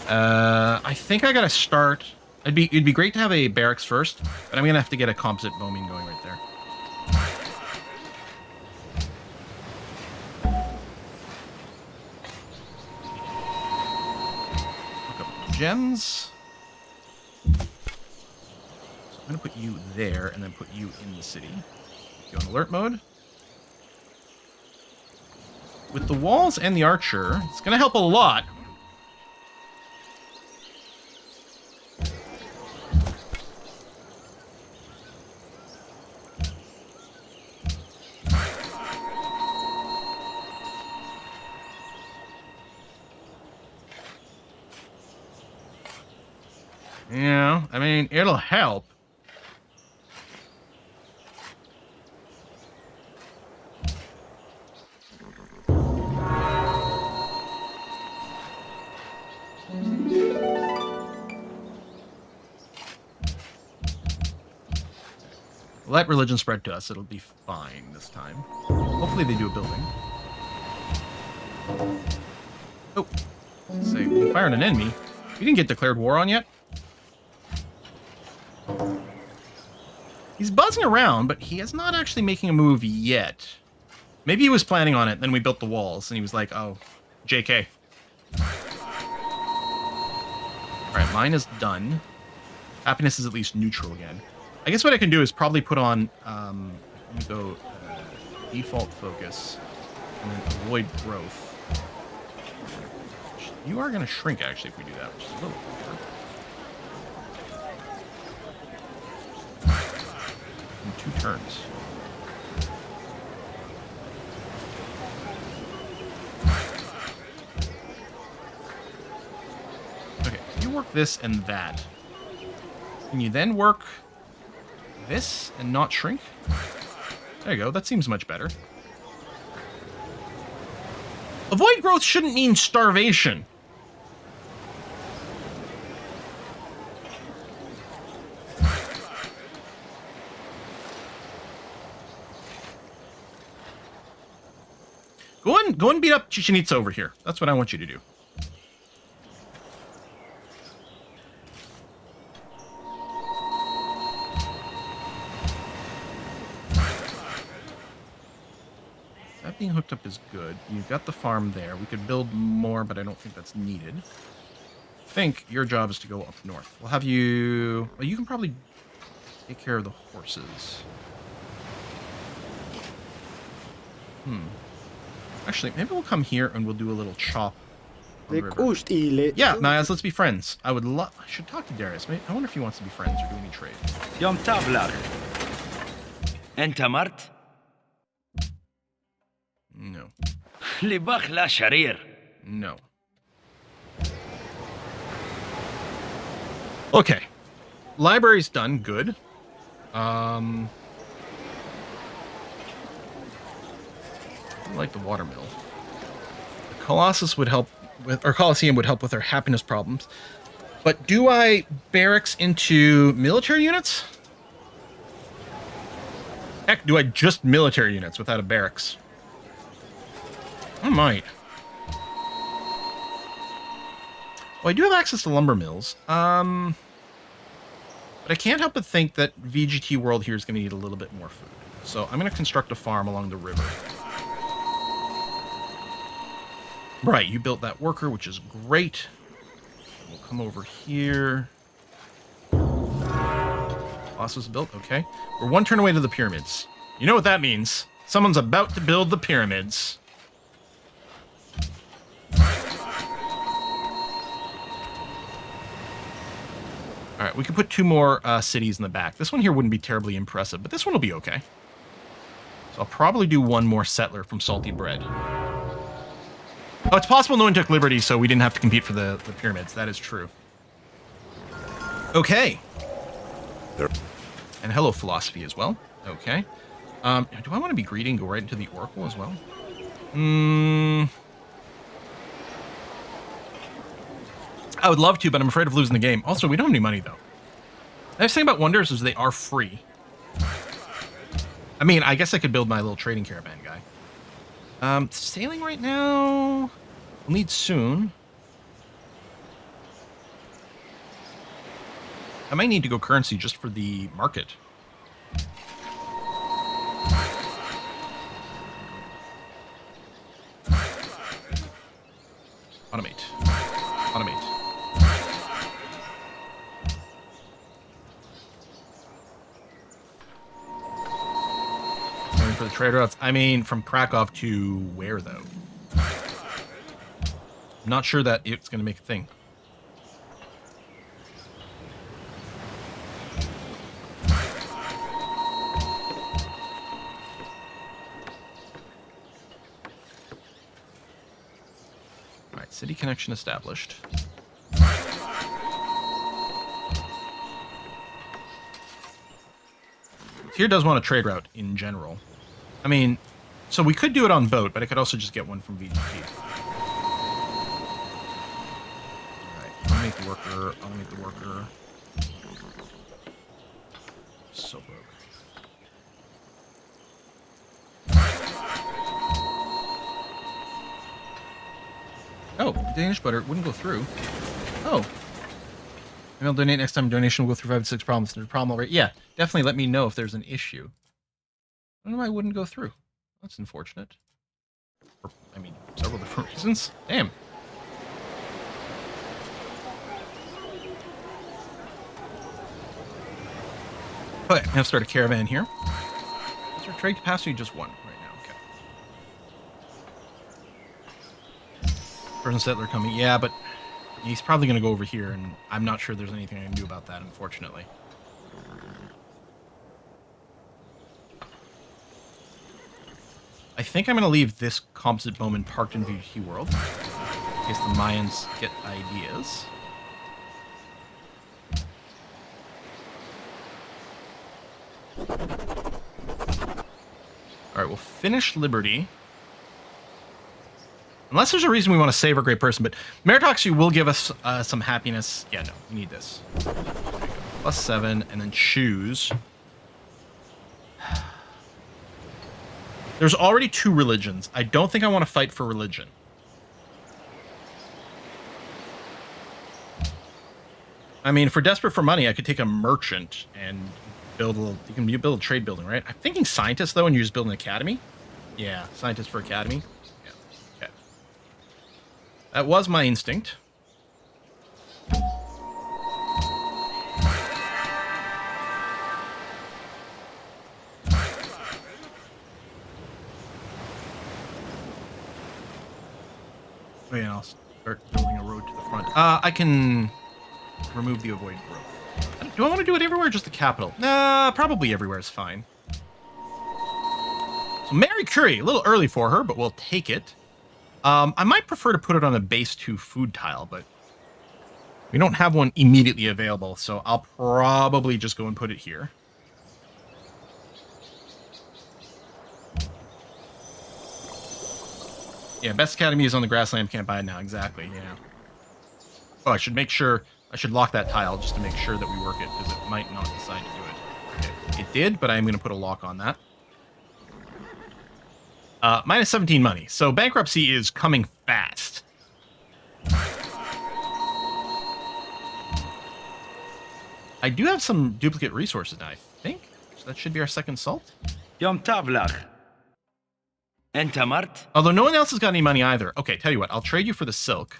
I think I gotta start... It'd be great to have a barracks first, but I'm gonna have to get a composite bombing going right there. gems. So I'm going to put you there and then put you in the city. Put you on alert mode. With the walls and the archer, it's going to help a lot. Yeah, I mean, it'll help. Let religion spread to us. It'll be fine this time. Hopefully they do a building. Oh. Say, we fired an enemy. We didn't get declared war on yet. He's buzzing around, but he is not actually making a move yet. Maybe he was planning on it, then we built the walls, and he was like, oh, JK. Alright, mine is done. Happiness is at least neutral again. I guess what I can do is probably put on, let me go default focus, and then avoid growth. You are going to shrink, actually, if we do that, which is a little weird. In 2 turns. Okay, so you work this and that. Can you then work this and not shrink? There you go, that seems much better. Avoid growth shouldn't mean starvation. Go and beat up Chichen Itza over here. That's what I want you to do. That being hooked up is good. You've got the farm there. We could build more, but I don't think that's needed. I think your job is to go up north. We'll have you... Well, you can probably take care of the horses. Actually, maybe we'll come here and we'll do a little chop on the river. Yeah, Nias, let's be friends. I would love... I should talk to Darius. I wonder if he wants to be friends or do any trade. يوم تبلغ أنت مرت No. لبخ لا شرير. No. Okay. Library's done. Good. I like the watermill. The Colossus would help with, or Colosseum would help with our happiness problems. But do I barracks into military units? Heck, do I just military units without a barracks? I might. Well, I do have access to lumber mills. But I can't help but think that VGT World here is going to need a little bit more food. So I'm going to construct a farm along the river. Right, you built that worker, which is great. We'll come over here. Colossus built, okay. We're 1 turn away to the pyramids. You know what that means. Someone's about to build the pyramids. All right, we can put 2 more cities in the back. This one here wouldn't be terribly impressive, but this one will be okay. So I'll probably do 1 more settler from Salty Bread. Oh, it's possible no one took liberty, so we didn't have to compete for the pyramids. That is true. Okay. And hello, philosophy as well. Okay. Do I want to be greedy and go right into the Oracle as well? I would love to, but I'm afraid of losing the game. Also, we don't have any money, though. The nice thing about Wonders is they are free. I mean, I guess I could build my little trading caravan guy. Sailing right now... We'll need soon. I might need to go currency just for the market. Automate. Automate. Trade routes. I mean, from Krakow to where, though? I'm not sure that it's going to make a thing. All right, city connection established. Here does want a trade route in general. I mean, so we could do it on boat, but I could also just get one from VGP. Alright, I'll make the worker. I'll make the worker. So broke. Oh, Danish butter wouldn't go through. Oh. Maybe I'll donate next time. Donation will go through 5 to 6 problems. There's a problem already. Yeah, definitely let me know if there's an issue. I don't know why it wouldn't go through. That's unfortunate. I mean, several different reasons. Damn. Okay, now start a caravan here. Is our trade capacity just 1 right now? Okay. Person settler coming. Yeah, but he's probably going to go over here, and I'm not sure there's anything I can do about that, unfortunately. I think I'm going to leave this composite bowman parked in VGT World, in case the Mayans get ideas. Alright, we'll finish Liberty. Unless there's a reason we want to save our great person, but meritocracy will give us some happiness. Yeah, no, we need this. There you go. +7, and then choose. There's already 2 religions. I don't think I want to fight for religion. I mean, if we're desperate for money, I could take a merchant and build a little... You can build a trade building, right? I'm thinking scientists, though, and you just build an academy. Yeah, scientists for academy. Yeah, okay. That was my instinct. Oh, yeah, I'll start building a road to the front. I can remove the avoid growth. Do I want to do it everywhere or just the capital? Nah, probably everywhere is fine. So Mary Curie, a little early for her, but we'll take it. I might prefer to put it on a base 2 food tile, but we don't have one immediately available, so I'll probably just go and put it here. Yeah, best academy is on the grassland. Can't buy it now. Exactly, yeah. Oh, I should make sure... I should lock that tile just to make sure that we work it, because it might not decide to do it. Okay. It did, but I'm going to put a lock on that. Minus 17 money. So bankruptcy is coming fast. I do have some duplicate resources now, I think. So that should be our second salt. يوم تابلغ أنت مرت Although no one else has got any money either. Okay, tell you what. I'll trade you for the silk.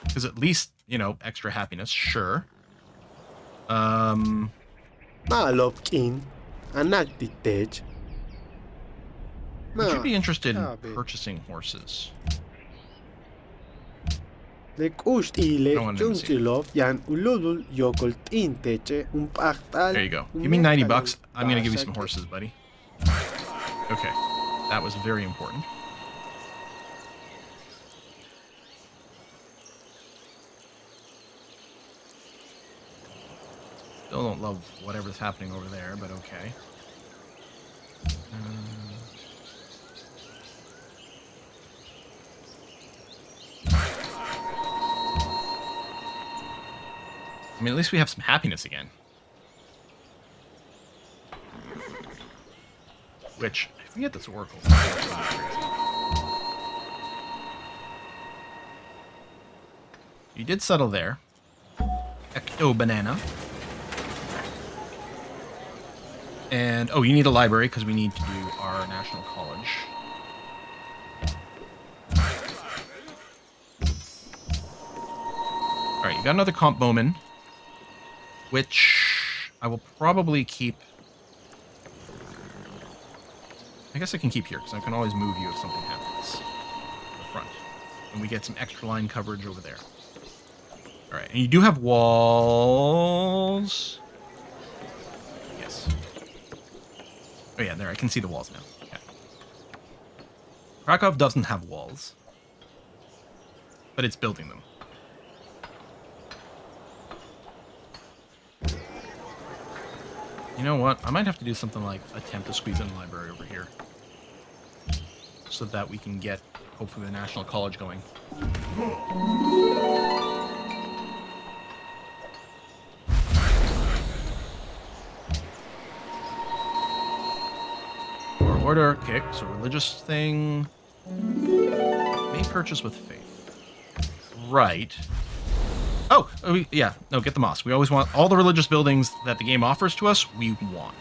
Because at least, you know, extra happiness. Sure. Would you be interested in purchasing horses? There you go. Give me 90 bucks. I'm going to give you some horses, buddy. Okay. That was very important. Still don't love whatever's happening over there, but okay. I mean, at least we have some happiness again. Which, I forget this oracle. You did settle there. Ecto banana. And, oh, you need a library because we need to do our national college. Alright, you got another comp bowman. Which I will probably keep. I guess I can keep here, because I can always move you if something happens. To the front. And we get some extra line coverage over there. Alright, and you do have walls. Yes. Oh yeah, there, I can see the walls now. Okay. Krakow doesn't have walls. But it's building them. You know what? I might have to do something like attempt to squeeze in a library over here. So that we can get, hopefully, the National College going. Order. Okay, so religious thing. May purchase with faith. Right. Oh, yeah. No, get the mosque. We always want all the religious buildings that the game offers to us, we want.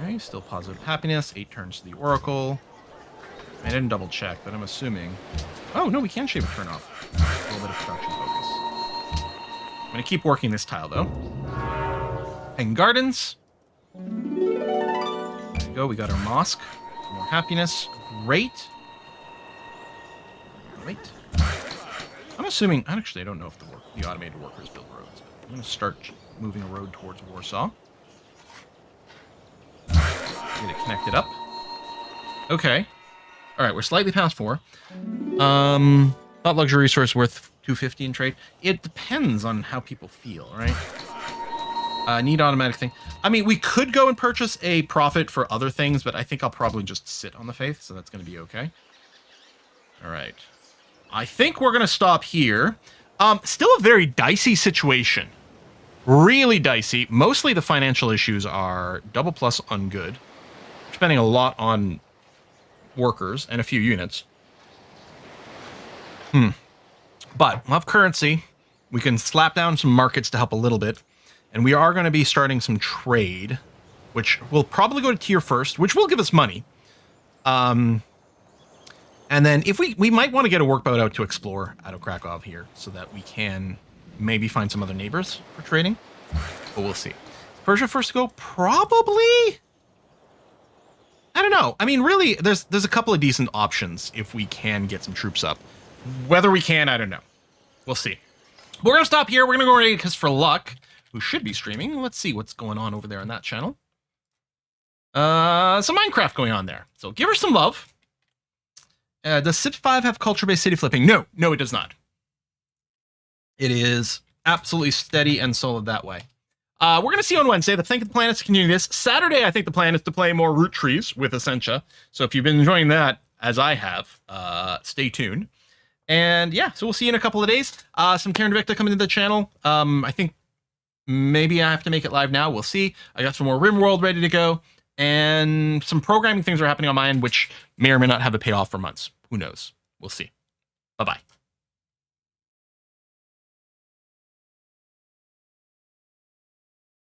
Okay, still positive happiness. 8 turns to the Oracle. I didn't double check, but I'm assuming... Oh, no, we can shave a turn off. A little bit of production focus. I'm going to keep working this tile, though. And gardens. There we go. We got our mosque. More happiness. Great. Wait. I'm assuming... Actually, I don't know if the automated workers build roads. I'm going to start moving a road towards Warsaw. Get it connected up. Okay. All right, we're slightly past 4. Not luxury resource worth 250 in trade. It depends on how people feel, right? Need automatic thing. I mean, we could go and purchase a profit for other things, but I think I'll probably just sit on the faith, so that's going to be okay. All right. I think we're going to stop here. Still a very dicey situation. Really dicey. Mostly the financial issues are double plus on good. Spending a lot on workers and a few units. But we'll have currency. We can slap down some markets to help a little bit. And we are going to be starting some trade, which will probably go to tier first, which will give us money. And then if we might want to get a workboat out to explore out of Krakow here so that we can maybe find some other neighbors for trading. But we'll see. Persia first to go? Probably? I don't know. I mean, really, there's a couple of decent options if we can get some troops up. Whether we can, I don't know. We'll see. We're going to stop here. We're going to go raid because for luck, who should be streaming. Let's see what's going on over there on that channel. Some Minecraft going on there. So give her some love. Does Civ 5 have culture-based city flipping? No, it does not. It is absolutely steady and solid that way. We're going to see you on Wednesday. The Think of the Plan is to continue this. Saturday, I think the plan is to play more Root Trees with Essentia. So if you've been enjoying that, as I have, stay tuned. And yeah, so we'll see you in a couple of days. Some Terran Invicta coming to the channel. I think maybe I have to make it live now. We'll see. I got some more RimWorld ready to go. And some programming things are happening on my end, which may or may not have a payoff for months. Who knows? We'll see. Bye-bye.